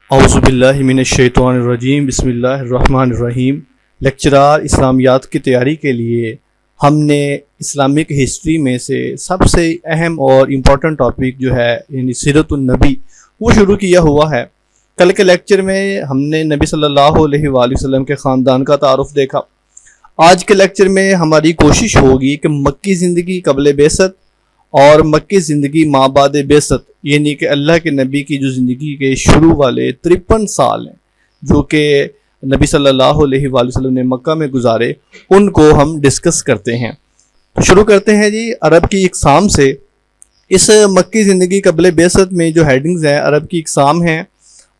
اعوذ باللہ من الشیطان الرجیم، بسم اللہ الرحمن الرحیم۔ لیکچرار اسلامیات کی تیاری کے لیے ہم نے اسلامک ہسٹری میں سے سب سے اہم اور امپورٹنٹ ٹاپک جو ہے یعنی سیرت النبی وہ شروع کیا ہوا ہے۔ کل کے لیکچر میں ہم نے نبی صلی اللہ علیہ وآلہ وسلم کے خاندان کا تعارف دیکھا۔ آج کے لیکچر میں ہماری کوشش ہوگی کہ مکی زندگی قبل بعثت اور مکی زندگی ما بعد بعثت، یعنی کہ اللہ کے نبی کی جو زندگی کے شروع والے 53 سال ہیں جو کہ نبی صلی اللہ علیہ وآلہ وسلم نے مکہ میں گزارے، ان کو ہم ڈسکس کرتے ہیں۔ تو شروع کرتے ہیں جی عرب کی اقسام سے۔ اس مکی زندگی قبل بعثت میں جو ہیڈنگز ہیں، عرب کی اقسام ہیں،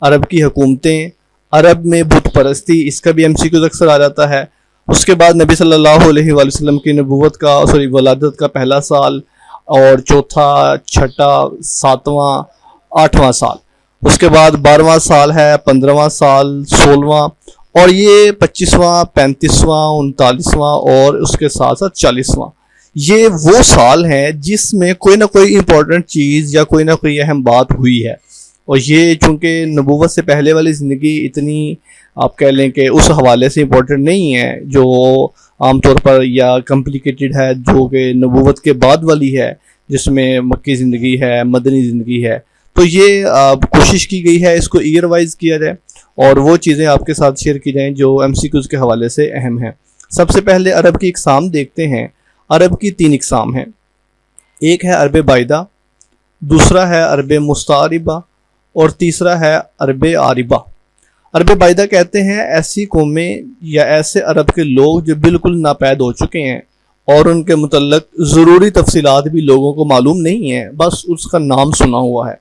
عرب کی حکومتیں، عرب میں بت پرستی، اس کا بھی MCQs اکثر آ جاتا ہے۔ اس کے بعد نبی صلی اللہ علیہ وآلہ وسلم کی نبوت کا ولادت کا پہلا سال، اور چوتھا، چھٹا، ساتواں، 8واں سال۔ اس کے بعد 12واں سال ہے، 15واں سال، 16واں، اور یہ 25واں، 35واں، 39واں اور اس کے ساتھ ساتھ 40واں۔ یہ وہ سال ہیں جس میں کوئی نہ کوئی امپورٹنٹ چیز یا کوئی نہ کوئی اہم بات ہوئی ہے، اور یہ چونکہ نبوت سے پہلے والی زندگی اتنی آپ کہہ لیں کہ اس حوالے سے امپورٹنٹ نہیں ہے جو عام طور پر یا کمپلیکیٹڈ ہے جو کہ نبوت کے بعد والی ہے، جس میں مکی زندگی ہے، مدنی زندگی ہے۔ تو یہ کوشش کی گئی ہے اس کو ایئر وائز کیا جائے اور وہ چیزیں آپ کے ساتھ شیئر کی جائیں جو MCQs کے حوالے سے اہم ہیں۔ سب سے پہلے عرب کی اقسام دیکھتے ہیں۔ عرب کی 3 اقسام ہیں۔ ایک ہے عرب بائدہ، دوسرا ہے عرب مستعربہ، اور تیسرا ہے عرب عاربہ۔ عرب بائدہ کہتے ہیں ایسی قومیں یا ایسے عرب کے لوگ جو بالکل ناپید ہو چکے ہیں اور ان کے متعلق ضروری تفصیلات بھی لوگوں کو معلوم نہیں ہیں، بس اس کا نام سنا ہوا ہے،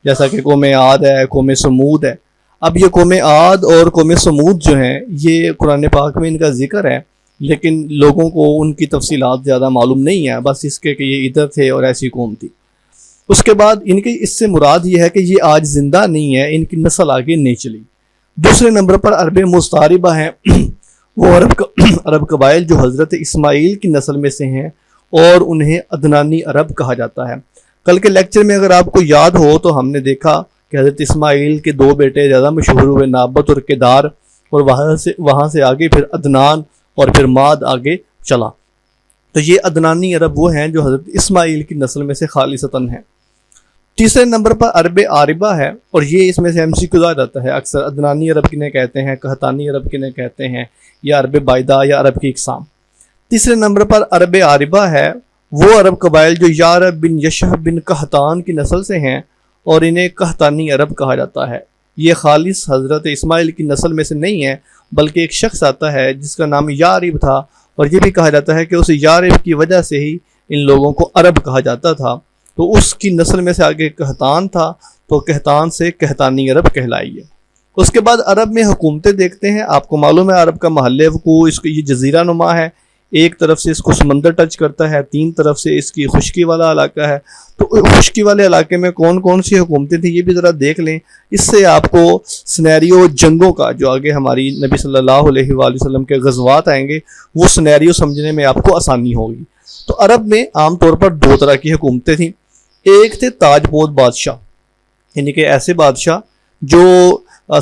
جیسا کہ قوم عاد ہے، قوم سمود ہے۔ اب یہ قوم عاد اور قوم سمود جو ہیں یہ قرآن پاک میں ان کا ذکر ہے، لیکن لوگوں کو ان کی تفصیلات زیادہ معلوم نہیں ہیں، بس اس کے کہ یہ ادھر تھے اور ایسی قوم تھی۔ اس کے بعد ان کی اس سے مراد یہ ہے کہ یہ آج زندہ نہیں ہے، ان کی نسل آگے نہیں چلی۔ دوسرے نمبر پر عرب مستعربہ ہیں، وہ عرب قبائل جو حضرت اسماعیل کی نسل میں سے ہیں اور انہیں عدنانی عرب کہا جاتا ہے۔ کل کے لیکچر میں اگر آپ کو یاد ہو تو ہم نے دیکھا کہ حضرت اسماعیل کے 2 بیٹے زیادہ مشہور ہوئے، نابت اور کدار، اور وہاں سے آگے پھر عدنان اور پھر ماد آگے چلا۔ تو یہ عدنانی عرب وہ ہیں جو حضرت اسماعیل کی نسل میں سے خالصتاً ہیں۔ تیسرے نمبر پر عرب عاربہ ہے، اور یہ اس میں سے MCQ آ جاتا ہے اکثر۔ عدنانی عرب کنہیں کہتے ہیں، قحطانی عرب کنہیں کہتے ہیں، یا عرب بائدہ یا عرب کی اقسام۔ تیسرے نمبر پر عرب عاربہ ہے، وہ عرب قبائل جو یارب بن یشہ بن قحطان کی نسل سے ہیں اور انہیں قحطانی عرب کہا جاتا ہے۔ یہ خالص حضرت اسماعیل کی نسل میں سے نہیں ہے، بلکہ ایک شخص آتا ہے جس کا نام یارب تھا، اور یہ بھی کہا جاتا ہے کہ اس یارب کی وجہ سے ہی ان لوگوں کو عرب کہا جاتا تھا۔ تو اس کی نسل میں سے آگے قحطان تھا، تو قحطان سے قحطانی عرب کہلائی ہے۔ اس کے بعد عرب میں حکومتیں دیکھتے ہیں۔ آپ کو معلوم ہے عرب کا محل وقوع اس کو یہ جزیرہ نما ہے، ایک طرف سے اس کو سمندر ٹچ کرتا ہے، 3 طرف سے اس کی خشکی والا علاقہ ہے۔ تو خشکی والے علاقے میں کون کون سی حکومتیں تھیں یہ بھی ذرا دیکھ لیں، اس سے آپ کو سنیریو جنگوں کا جو آگے ہماری نبی صلی اللہ علیہ وآلہ وسلم کے غزوات آئیں گے وہ سنیریو سمجھنے میں آپ کو آسانی ہوگی۔ تو عرب میں عام طور پر 2 طرح کی حکومتیں تھیں۔ ایک تھے تاج پوش بادشاہ، یعنی کہ ایسے بادشاہ جو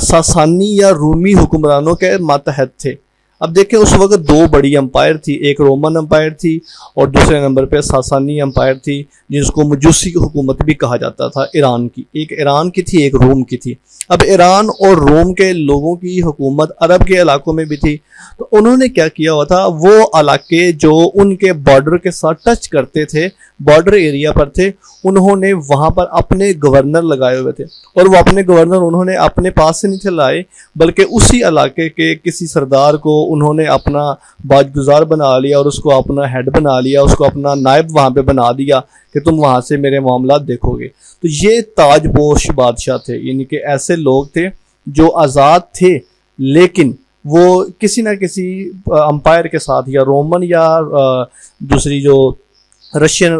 ساسانی یا رومی حکمرانوں کے ماتحت تھے۔ اب دیکھیں اس وقت 2 بڑی امپائر تھی، ایک رومن امپائر تھی اور دوسرے نمبر پہ ساسانی امپائر تھی، جس کو مجوسی کی حکومت بھی کہا جاتا تھا ایران کی۔ ایک ایران کی تھی، ایک روم کی تھی۔ اب ایران اور روم کے لوگوں کی حکومت عرب کے علاقوں میں بھی تھی، تو انہوں نے کیا کیا ہوا تھا، وہ علاقے جو ان کے بارڈر کے ساتھ ٹچ کرتے تھے، بارڈر ایریا پر تھے، انہوں نے وہاں پر اپنے گورنر لگائے ہوئے تھے، اور وہ اپنے گورنر انہوں نے اپنے پاس سے نہیں تھے لائے، بلکہ اسی علاقے کے کسی سردار کو انہوں نے اپنا باج گزار بنا لیا اور اس کو اپنا ہیڈ بنا لیا، اس کو اپنا نائب وہاں پہ بنا دیا کہ تم وہاں سے میرے معاملات دیکھو گے۔ تو یہ تاج پوش بادشاہ تھے، یعنی کہ ایسے لوگ تھے جو آزاد تھے لیکن وہ کسی نہ کسی امپائر کے ساتھ، یا رومن یا دوسری جو رشین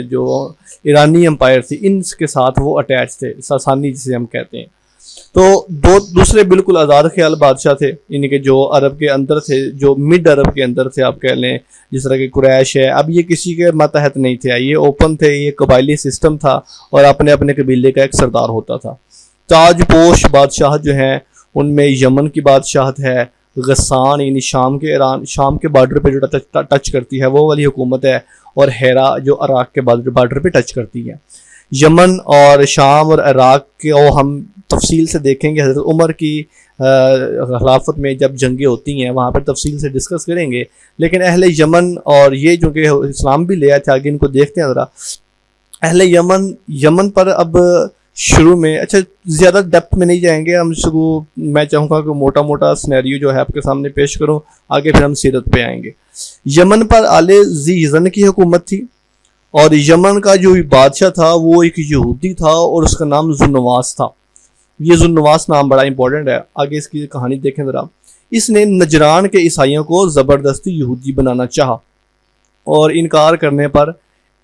جو ایرانی امپائر تھی، ان کے ساتھ وہ اٹیچ تھے، ساسانی جسے ہم کہتے ہیں۔ تو دوسرے بالکل آزاد خیال بادشاہ تھے، یعنی کہ جو عرب کے اندر تھے، جو مڈ عرب کے اندر تھے آپ کہہ لیں، جس طرح کہ قریش ہے۔ اب یہ کسی کے ماتحت نہیں تھے، یہ اوپن تھے، یہ قبائلی سسٹم تھا اور اپنے اپنے قبیلے کا ایک سردار ہوتا تھا۔ تاج پوش بادشاہت جو ہیں ان میں یمن کی بادشاہت ہے، غسان یعنی شام کے بارڈر پہ جو ٹچ کرتی ہے وہ والی حکومت ہے، اور ہیرا جو عراق کے بارڈر پہ ٹچ کرتی ہے۔ یمن اور شام اور عراق کو ہم تفصیل سے دیکھیں گے، حضرت عمر کی خلافت میں جب جنگیں ہوتی ہیں وہاں پر تفصیل سے ڈسکس کریں گے، لیکن اہل یمن اور یہ جو کہ اسلام بھی لے آئے تھے، آگے ان کو دیکھتے ہیں ذرا۔ اہل یمن پر اب شروع میں، اچھا زیادہ ڈیپتھ میں نہیں جائیں گے ہم، میں چاہوں گا کہ موٹا موٹا سینیریو جو ہے آپ کے سامنے پیش کروں، آگے پھر ہم سیرت پہ آئیں گے۔ یمن پر آل ذی یزن کی حکومت تھی، اور یمن کا جو بادشاہ تھا وہ ایک یہودی تھا اور اس کا نام ذوالنواس تھا۔ یہ ذوالنواس نام بڑا امپورٹنٹ ہے، آگے اس کی کہانی دیکھیں ذرا۔ اس نے نجران کے عیسائیوں کو زبردستی یہودی بنانا چاہا، اور انکار کرنے پر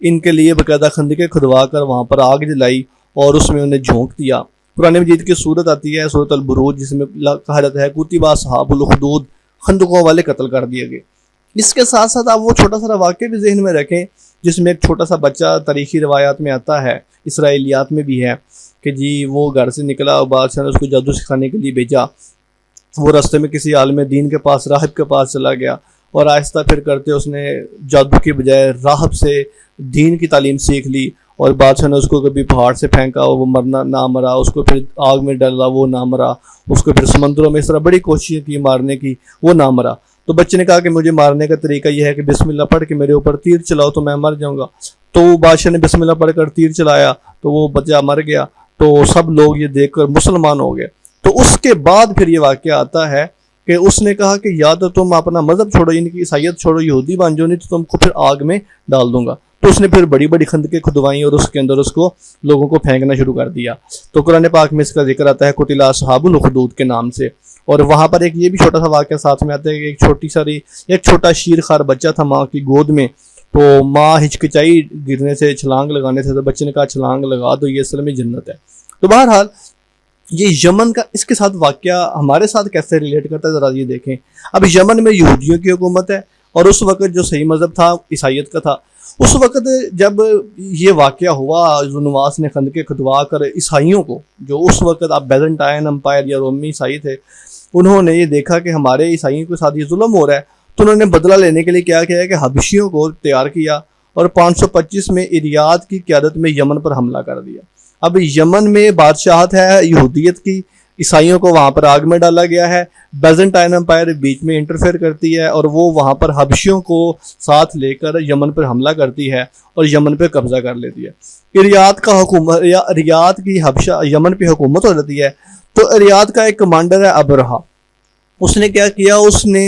ان کے لیے باقاعدہ خندقیں کھدوا کر وہاں پر آگ جلائی اور اس میں انہیں جھونک دیا۔ قرآن مجید کی صورت آتی ہے سورۃ البروج، جس میں کہا جاتا ہے کتب اصحاب الاخدود، خندقوں والے قتل کر دیے گئے۔ اس کے ساتھ ساتھ آپ وہ چھوٹا سا واقعہ بھی ذہن میں رکھیں جس میں ایک چھوٹا سا بچہ تاریخی روایات میں آتا ہے، اسرائیلیات میں بھی ہے، کہ جی وہ گھر سے نکلا اور بادشاہ نے اس کو جادو سکھانے کے لیے بھیجا، وہ راستے میں کسی عالم دین کے پاس، راہب کے پاس چلا گیا، اور آہستہ پھر کرتے اس نے جادو کے بجائے راہب سے دین کی تعلیم سیکھ لی، اور بادشاہ نے اس کو کبھی پہاڑ سے پھینکا وہ مرنا نہ مرا، اس کو پھر آگ میں ڈالا وہ نہ مرا، اس کو پھر سمندروں میں اس طرح بڑی کوششیں کی مارنے کی، وہ نہ مرا۔ تو بچے نے کہا کہ مجھے مارنے کا طریقہ یہ ہے کہ بسم اللہ پڑھ کے میرے اوپر تیر چلاؤ تو میں مر جاؤں گا۔ تو بادشاہ نے بسم اللہ پڑھ کر تیر چلایا تو وہ بچہ مر گیا، تو سب لوگ یہ دیکھ کر مسلمان ہو گئے۔ تو اس کے بعد پھر یہ واقعہ آتا ہے کہ اس نے کہا کہ یا تو تم اپنا مذہب چھوڑو، یعنی کہ عیسائیت چھوڑو، یہودی بن جاؤ، نہیں تو تم کو پھر آگ میں ڈال دوں گا۔ تو اس نے پھر بڑی بڑی خندقیں کھدوائیں اور اس کے اندر اس کو لوگوں کو پھینکنا شروع کر دیا۔ تو قرآن پاک میں اس کا ذکر آتا ہے قتل اصحاب الاخدود کے نام سے، اور وہاں پر ایک یہ بھی چھوٹا سا واقعہ ساتھ میں آتا ہے کہ ایک چھوٹا شیر خوار بچہ تھا ماں کی گود میں، تو ماں ہچکچائی گرنے سے، چھلانگ لگانے سے، تو بچے نے کہا چھلانگ لگا دو، یہ اصل میں جنت ہے۔ تو بہرحال یہ یمن کا اس کے ساتھ واقعہ ہمارے ساتھ کیسے ریلیٹ کرتا ہے ذرا یہ دیکھیں۔ اب یمن میں یہودیوں کی حکومت ہے، اور اس وقت جو صحیح مذہب تھا عیسائیت کا تھا۔ اس وقت جب یہ واقعہ ہوا، ذوالنواس نے خندقیں کھدوا کر عیسائیوں کو، جو اس وقت اب بیزنٹائن امپائر یا رومی عیسائی تھے، انہوں نے یہ دیکھا کہ ہمارے عیسائیوں کے ساتھ یہ ظلم ہو رہا ہے، تو انہوں نے بدلہ لینے کے لیے کیا کیا ہے کہ حبشیوں کو تیار کیا، اور 525 میں اریاد کی قیادت میں یمن پر حملہ کر دیا۔ اب یمن میں بادشاہت ہے یہودیت کی، عیسائیوں کو وہاں پر آگ میں ڈالا گیا ہے، بیزنٹائن امپائر بیچ میں انٹرفیئر کرتی ہے، اور وہ وہاں پر حبشیوں کو ساتھ لے کر یمن پر حملہ کرتی ہے اور یمن پہ قبضہ کر لیتی ہے۔ ریاض کی حبشہ یمن پہ حکومت ہو جاتی ہے۔ تو ریاض کا ایک کمانڈر ہے ابرہا، اس نے کیا کیا، اس نے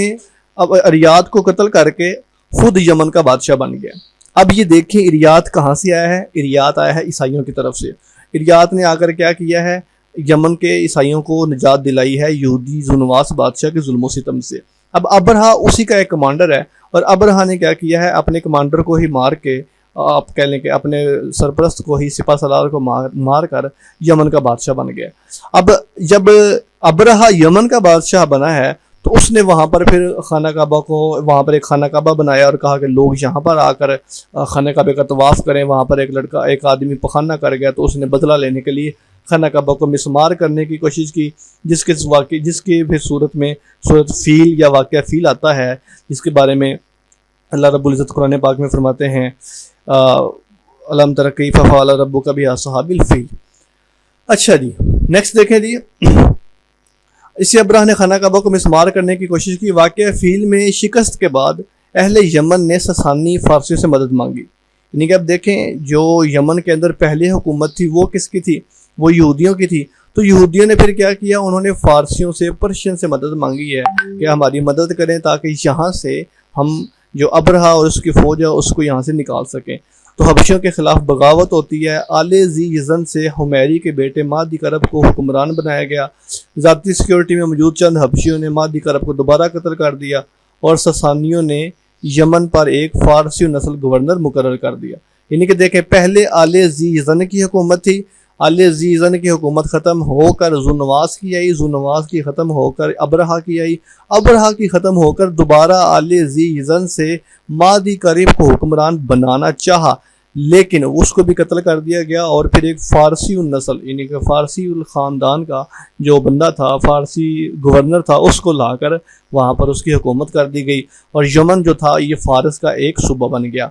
اب ریاض کو قتل کر کے خود یمن کا بادشاہ بن گیا۔ اب یہ دیکھیں ریاض کہاں سے آیا ہے، ریاض آیا ہے عیسائیوں کی طرف سے۔ ریاض نے آ کر کیا کیا ہے، یمن کے عیسائیوں کو نجات دلائی ہے یہودی ذوالنواس بادشاہ کے ظلم و ستم سے۔ اب ابرہا اسی کا ایک کمانڈر ہے، اور ابرہا نے کیا کیا ہے، اپنے کمانڈر کو ہی مار کے، آپ کہہ لیں کہ اپنے سرپرست کو ہی، سپہ سالار کو مار کر یمن کا بادشاہ بن گیا۔ اب جب ابرہا یمن کا بادشاہ بنا ہے تو اس نے وہاں پر پھر خانہ کعبہ کو، وہاں پر ایک خانہ کعبہ بنایا اور کہا کہ لوگ یہاں پر آ کر خانہ کعبہ کا طواف کریں۔ وہاں پر ایک آدمی پخانہ کر گیا، تو اس نے بدلہ لینے کے لیے خانہ کعبہ کو مسمار کرنے کی کوشش کی، جس کے پھر صورت فیل یا واقعہ فیل آتا ہے، جس کے بارے میں اللہ رب العزت قرآن پاک میں فرماتے ہیں الم تر کیف فعل ربک باصحاب الفیل۔ اچھا جی نیکسٹ دیکھیں جی، اسی ابرہا نے خانہ کعبہ کو مسمار کرنے کی کوشش کی۔ واقعہ فیل میں شکست کے بعد اہل یمن نے ساسانی فارسیوں سے مدد مانگی، یعنی کہ اب دیکھیں جو یمن کے اندر پہلی حکومت تھی وہ کس کی تھی، وہ یہودیوں کی تھی۔ تو یہودیوں نے پھر کیا کیا، انہوں نے فارسیوں سے، پرشین سے مدد مانگی ہے کہ ہماری مدد کریں تاکہ یہاں سے ہم جو ابرہا اور اس کی فوج ہے اس کو یہاں سے نکال سکیں۔ تو حبشیوں کے خلاف بغاوت ہوتی ہے۔ آل ذی یزن سے حمیری کے بیٹے مادی کرب کو حکمران بنایا گیا۔ ذاتی سیکیورٹی میں موجود چند حبشیوں نے مادی کرب کو دوبارہ قتل کر دیا، اور ساسانیوں نے یمن پر ایک فارسی نسل گورنر مقرر کر دیا۔ یعنی کہ دیکھیں پہلے آل ذی یزن کی حکومت تھی، آل ذی یزن کی حکومت ختم ہو کر ذوالنواس کی آئی، ذوالنواس کی ختم ہو کر ابرہا کی آئی، ابرہا کی ختم ہو کر دوبارہ آل ذی یزن سے مادی کرب کو حکمران بنانا چاہا، لیکن اس کو بھی قتل کر دیا گیا، اور پھر ایک فارسی النسل یعنی کہ فارسی الخاندان کا جو بندہ تھا، فارسی گورنر تھا، اس کو لا کر وہاں پر اس کی حکومت کر دی گئی، اور یمن جو تھا یہ فارس کا ایک صوبہ بن گیا۔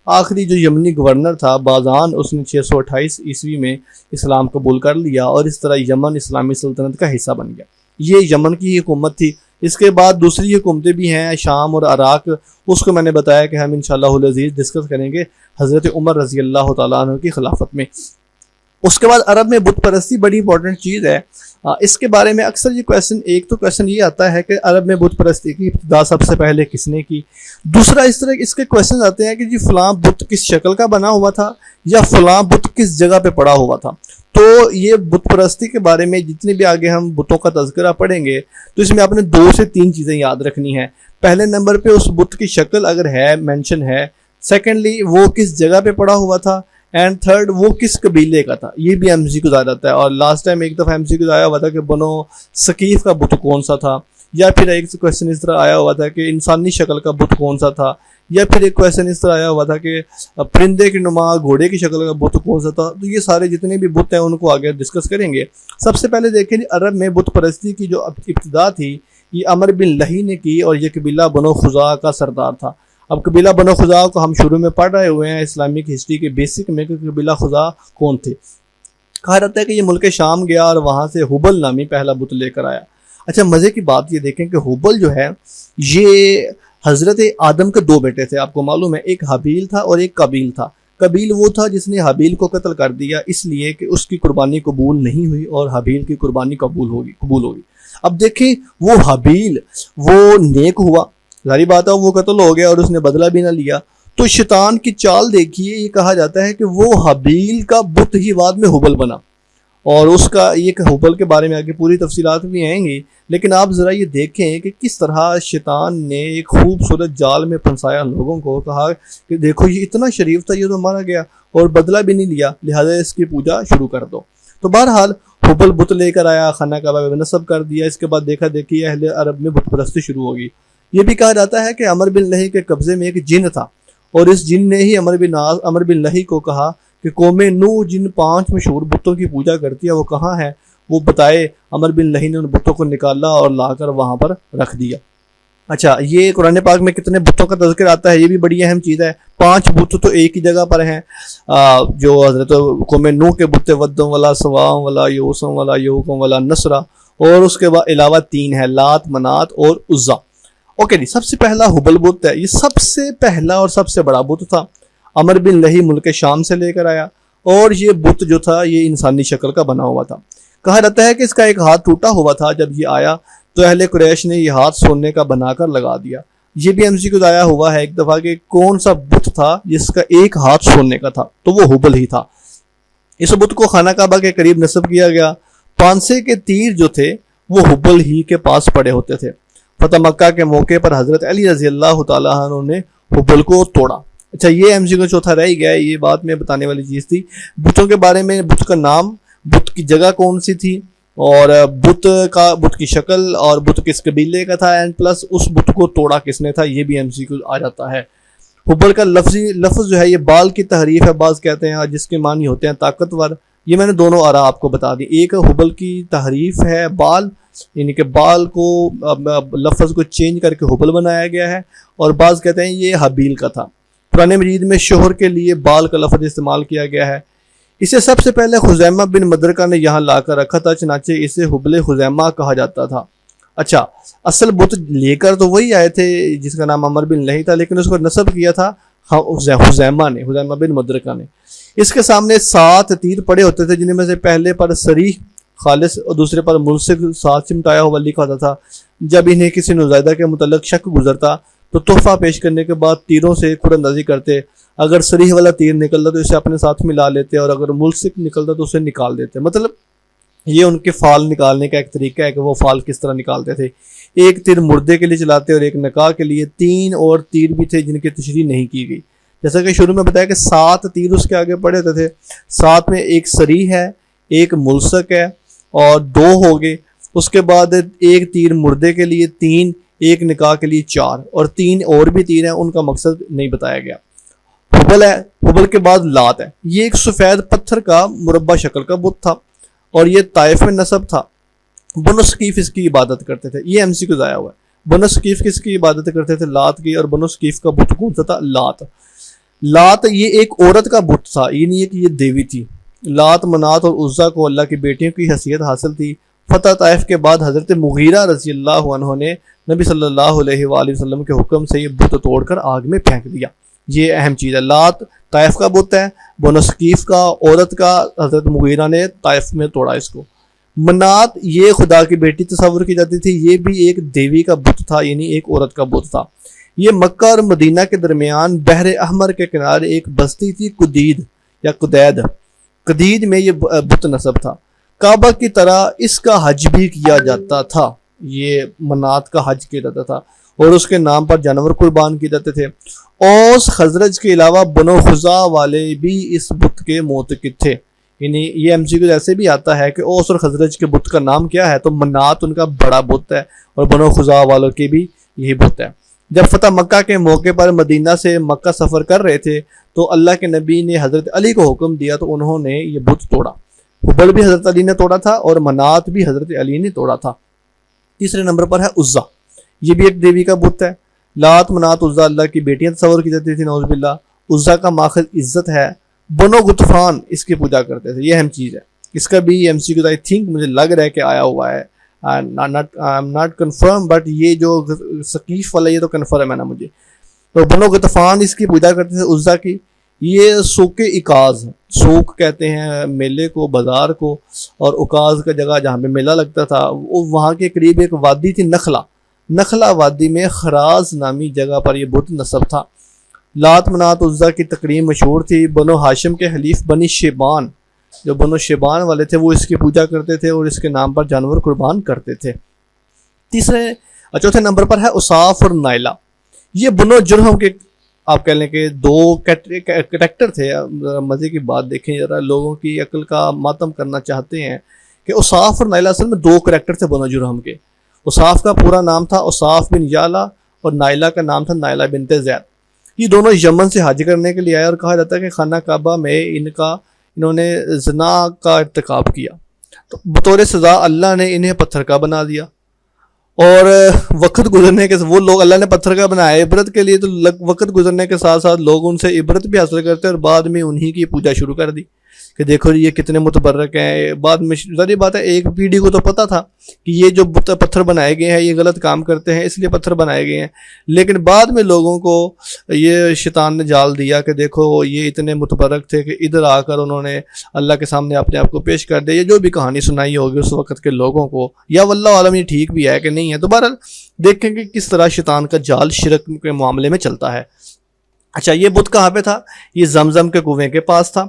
آخری جو یمنی گورنر تھا بازان، اس نے 628 عیسوی میں اسلام قبول کر لیا، اور اس طرح یمن اسلامی سلطنت کا حصہ بن گیا۔ یہ یمن کی حکومت تھی۔ اس کے بعد دوسری حکومتیں بھی ہیں، شام اور عراق، اس کو میں نے بتایا کہ ہم انشاءاللہ العزیز ڈسکس کریں گے حضرت عمر رضی اللہ تعالیٰ عنہ کی خلافت میں۔ اس کے بعد عرب میں بت پرستی بڑی امپورٹنٹ چیز ہے۔ اس کے بارے میں اکثر یہ کویشچن یہ آتا ہے کہ عرب میں بت پرستی کی ابتدا سب سے پہلے کس نے کی؟ دوسرا اس طرح اس کے کویشچن آتے ہیں کہ جی فلاں بت کس شکل کا بنا ہوا تھا، یا فلاں بت کس جگہ پہ پڑا ہوا تھا۔ تو یہ بت پرستی کے بارے میں جتنے بھی آگے ہم بتوں کا تذکرہ پڑھیں گے تو اس میں آپ نے 2 سے 3 چیزیں یاد رکھنی ہیں۔ پہلے نمبر پہ اس بت کی شکل اگر ہے مینشن ہے، سیکنڈلی وہ کس جگہ پہ پڑا ہوا تھا، اینڈ تھرڈ وہ کس قبیلے کا تھا۔ یہ بھی ایم سی کیو آ جاتا ہے، اور لاسٹ ٹائم ایک دفعہ ایم سی کیو آیا ہوا تھا کہ بنو ثقیف کا بت کون سا تھا، یا پھر ایک کویشچن اس طرح آیا ہوا تھا کہ انسانی شکل کا بت کون سا تھا، یا پھر ایک کویشچن اس طرح آیا ہوا تھا کہ پرندے کی نما گھوڑے کی شکل کا بت کون سا تھا۔ تو یہ سارے جتنے بھی بت ہیں ان کو آگے ڈسکس کریں گے۔ سب سے پہلے دیکھیں عرب میں بت پرستی کی جو ابتدا تھی یہ عمر بن لہی نے کی، اور یہ قبیلہ بنو خزاعہ کا سردار تھا۔ اب قبیلہ بنو خزاعہ کو ہم شروع میں پڑھ رہے ہوئے ہیں اسلامک ہسٹری کے بیسک میں کہ قبیلہ خزاعہ کون تھے۔ کہا جاتا ہے کہ یہ ملک شام گیا اور وہاں سے حبل نامی پہلا بت لے کر آیا۔ اچھا مزے کی بات یہ دیکھیں کہ حبل جو ہے یہ حضرت آدم کے 2 بیٹے تھے، آپ کو معلوم ہے، ایک حابیل تھا اور ایک قابیل تھا۔ قابیل وہ تھا جس نے حابیل کو قتل کر دیا اس لیے کہ اس کی قربانی قبول نہیں ہوئی، اور حابیل کی قربانی قبول ہوگی۔ اب دیکھیں وہ حابیل وہ نیک ہوا، ظاہری بات ہے وہ قتل ہو گیا اور اس نے بدلہ بھی نہ لیا، تو شیطان کی چال دیکھیے۔ یہ کہا جاتا ہے کہ وہ حابیل کا بت ہی بعد میں حبل بنا، اور اس کا یہ حبل کے بارے میں آگے پوری تفصیلات بھی آئیں گی، لیکن آپ ذرا یہ دیکھیں کہ کس طرح شیطان نے ایک خوبصورت جال میں پھنسایا لوگوں کو۔ کہا کہ دیکھو یہ اتنا شریف تھا، یہ تو مارا گیا اور بدلہ بھی نہیں لیا، لہذا اس کی پوجا شروع کر دو۔ تو بہرحال حبل بت لے کر آیا، خانہ کعبہ میں نصب کر دیا۔ اس کے بعد دیکھا دیکھی اہل عرب میں بت پرستی شروع ہوگی۔ یہ بھی کہا جاتا ہے کہ عمر بن لہی کے قبضے میں ایک جن تھا، اور اس جن نے ہی عمر بن لہی کو کہا کہ قوم نوح جن 5 مشہور بتوں کی پوجا کرتی ہے وہ کہاں ہے، وہ بتائے۔ عمر بن لہی نے ان بتوں کو نکالا اور لا کر وہاں پر رکھ دیا۔ اچھا یہ قرآن پاک میں کتنے بتوں کا تذکر آتا ہے، یہ بھی بڑی اہم چیز ہے۔ 5 بت تو ایک ہی جگہ پر ہیں، جو حضرت قوم نوح کے بت ودم ولا سوام ولا یوسم ولا یوکم ولا نصرہ، اور اس کے بعد علاوہ 3 ہے، لات منات اور عزا۔ اوکے جی، سب سے پہلا حبل بت ہے، یہ سب سے پہلا اور سب سے بڑا بت تھا۔ عمر بن لہی ملک شام سے لے کر آیا، اور یہ بت جو تھا یہ انسانی شکل کا بنا ہوا تھا۔ کہا جاتا ہے کہ اس کا ایک ہاتھ ٹوٹا ہوا تھا، جب یہ آیا تو اہل قریش نے یہ ہاتھ سونے کا بنا کر لگا دیا۔ یہ بھی MC کو آیا ہوا ہے ایک دفعہ کہ کون سا بت تھا جس کا ایک ہاتھ سونے کا تھا، تو وہ حبل ہی تھا۔ اس بت کو خانہ کعبہ کے قریب نصب کیا گیا۔ پانسے کے تیر جو تھے وہ حبل ہی کے پاس پڑے ہوتے تھے۔ فتح مکہ کے موقع پر حضرت علی رضی اللہ تعالیٰ عنہ نے حبل کو توڑا۔ اچھا یہ MC کو چوتھا رہ گیا، یہ بات میں بتانے والی چیز تھی۔ بتوں کے بارے میں، بت کا نام، بت کی جگہ کون سی تھی، اور بت کی شکل، اور بت کس قبیلے کا تھا، اینڈ پلس اس بت کو توڑا کس نے تھا، یہ بھی MC کو آ جاتا ہے۔ حبل کا لفظ جو ہے یہ بال کی تحریف ہے، بعض کہتے ہیں جس کے معنی ہوتے ہیں طاقتور۔ یہ میں نے دونوں آرا آپ کو بتا دی، ایک حبل کی تحریف ہے بال، یعنی کہ بال کو لفظ کو چینج کر کے حبل بنایا گیا ہے، اور بعض کہتے ہیں یہ حبیل کا تھا۔ قرآن مجید میں شوہر کے لیے بال کا لفظ استعمال کیا گیا ہے۔ اسے سب سے پہلے خزیمہ بن مدرکہ نے یہاں لا کر رکھا تھا، چنانچہ اسے حبل خزیمہ کہا جاتا تھا۔ اچھا اصل بت لے کر تو وہی آئے تھے جس کا نام عمر بن لہی تھا، لیکن اس کو نصب کیا تھا خزیمہ بن مدرکہ نے۔ اس کے سامنے 7 تیر پڑے ہوتے تھے، جن میں سے پہلے پر صریح خالص اور دوسرے پر ملصق 7 چمٹایا ہوا لکھا ہوتا تھا۔ جب انہیں کسی نوزائیدہ کے متعلق شک گزرتا تو تحفہ پیش کرنے کے بعد تیروں سے خور اندازی کرتے۔ اگر صریح والا تیر نکلتا تو اسے اپنے ساتھ ملا لیتے، اور اگر ملصق نکلتا تو اسے نکال دیتے۔ مطلب یہ ان کے فال نکالنے کا ایک طریقہ ہے کہ وہ فال کس طرح نکالتے تھے۔ ایک تیر مردے کے لیے چلاتے اور ایک نکاح کے لیے۔ 3 اور تیر بھی تھے جن کی تشریح نہیں کی گئی، جیسا کہ شروع میں بتایا کہ 7 تیر اس کے آگے پڑے ہوتے تھے۔ 7 میں ایک صریح ہے، ایک ملصق ہے، اور 2 ہو گئے۔ اس کے بعد ایک تیر مردے کے لیے 3، ایک نکاح کے لیے 4، اور 3 اور بھی تیر ہیں، ان کا مقصد نہیں بتایا گیا۔ حبل ہے، حبل کے بعد لات ہے، یہ ایک سفید پتھر کا مربع شکل کا بت تھا اور یہ طائف میں نسب تھا۔ بنو ثقیف اس کی عبادت کرتے تھے۔ یہ ایم سی کو ضائع ہوا ہے۔ بنو ثقیف کس کی عبادت کرتے تھے؟ لات کی، اور بنو ثقیف کا بت کون سا تھا؟ لات۔ لات یہ ایک عورت کا بت تھا، یہ نہیں ہے کہ یہ دیوی تھی۔ لات، منات اور عزا کو اللہ کی بیٹیوں کی حیثیت حاصل تھی۔ فتح طائف کے بعد حضرت مغیرہ رضی اللہ عنہ نے نبی صلی اللہ علیہ وآلہ وسلم کے حکم سے یہ بت توڑ کر آگ میں پھینک دیا۔ یہ اہم چیز ہے۔ لات طائف کا بت ہے، بنو ثقیف کا عورت کا، حضرت مغیرہ نے طائف میں توڑا اس کو۔ منات یہ خدا کی بیٹی تصور کی جاتی تھی، یہ بھی ایک دیوی کا بت تھا، یعنی ایک عورت کا بت تھا۔ یہ مکہ اور مدینہ کے درمیان بحر احمر کے کنارے ایک بستی تھی، قدید یا قدید۔ قدید میں یہ بت نصب تھا۔ کعبہ کی طرح اس کا حج بھی کیا جاتا تھا، یہ منات کا حج کیا جاتا تھا اور اس کے نام پر جانور قربان کیے جاتے تھے۔ اوس خزرج کے علاوہ بنو خزاع والے بھی اس بت کے معتقد تھے، یعنی یہ ایم سی کو جیسے بھی آتا ہے کہ اوس اور خزرج کے بت کا نام کیا ہے تو منات ان کا بڑا بت ہے اور بنو خزاع والوں کی بھی یہی بت ہے۔ جب فتح مکہ کے موقع پر مدینہ سے مکہ سفر کر رہے تھے تو اللہ کے نبی نے حضرت علی کو حکم دیا تو انہوں نے یہ بت توڑا۔ حبل بھی حضرت علی نے توڑا تھا اور منات بھی حضرت علی نے توڑا تھا۔ تیسرے نمبر پر ہے عزا، یہ بھی ایک دیوی کا بت ہے۔ لات، منات، عزا اللہ کی بیٹیاں تصور کی جاتی تھی، نعوذ باللہ۔ عزا کا ماخذ عزت ہے۔ بنو غطفان اس کی پوجا کرتے تھے، یہ اہم چیز ہے۔ اس کا بھی ایم سی کو آئی تھنک مجھے لگ رہا ہے کہ آیا ہوا ہے، ناٹ کنفرم، بٹ یہ جو ثقیف والا یہ تو کنفرم ہے نا مجھے۔ تو بنو غطفان اس کی پوجا کرتے تھے عزا کی۔ یہ سوک اکاز، سوک کہتے ہیں میلے کو، بازار کو، اور اکاز کا جگہ جہاں پہ میلہ لگتا تھا وہاں کے قریب ایک وادی تھی نخلا وادی میں خراز نامی جگہ پر یہ بت نصب تھا۔ لات، منات، عزا کی تقریب مشہور تھی۔ بنو ہاشم کے حلیف بنی شیبان، جو بنو شیبان والے تھے وہ اس کی پوجا کرتے تھے اور اس کے نام پر جانور قربان کرتے تھے۔ چوتھے نمبر پر ہے اصاف اور نائلہ، یہ بنو جرہم کے آپ کہہ لیں کہ دو کریکٹر تھے۔ مزے کی بات دیکھیں ذرا، لوگوں کی عقل کا ماتم کرنا چاہتے ہیں کہ اصاف اور نائلہ اصل میں دو کریکٹر تھے بنو جرہم کے۔ اصاف کا پورا نام تھا اصاف بن یعلا اور نائلہ کا نام تھا نائلہ بنت زید۔ یہ دونوں یمن سے حج کرنے کے لیے آئے اور کہا جاتا ہے کہ خانہ کعبہ میں انہوں نے زنا کا ارتکاب کیا تو بطور سزا اللہ نے انہیں پتھر کا بنا دیا، اور وقت گزرنے کے وہ لوگ اللہ نے پتھر کا بنایا عبرت کے لیے، تو وقت گزرنے کے ساتھ ساتھ لوگ ان سے عبرت بھی حاصل کرتے اور بعد میں انہی کی پوجا شروع کر دی کہ دیکھو یہ کتنے متبرک ہیں۔ بعد میں ظاہر بات ہے ایک پیڑھی کو تو پتہ تھا کہ یہ جو پتھر بنائے گئے ہیں یہ غلط کام کرتے ہیں اس لیے پتھر بنائے گئے ہیں، لیکن بعد میں لوگوں کو یہ شیطان نے جال دیا کہ دیکھو یہ اتنے متبرک تھے کہ ادھر آ کر انہوں نے اللہ کے سامنے اپنے آپ کو پیش کر دیا۔ یہ جو بھی کہانی سنائی ہوگی اس وقت کے لوگوں کو، یا واللہ عالم یہ ٹھیک بھی ہے کہ نہیں ہے، تو بہرحال دیکھیں کہ کس طرح شیطان کا جال شرک کے معاملے میں چلتا ہے۔ اچھا، یہ بت کہاں پہ تھا؟ یہ زمزم کے کنویں کے پاس تھا،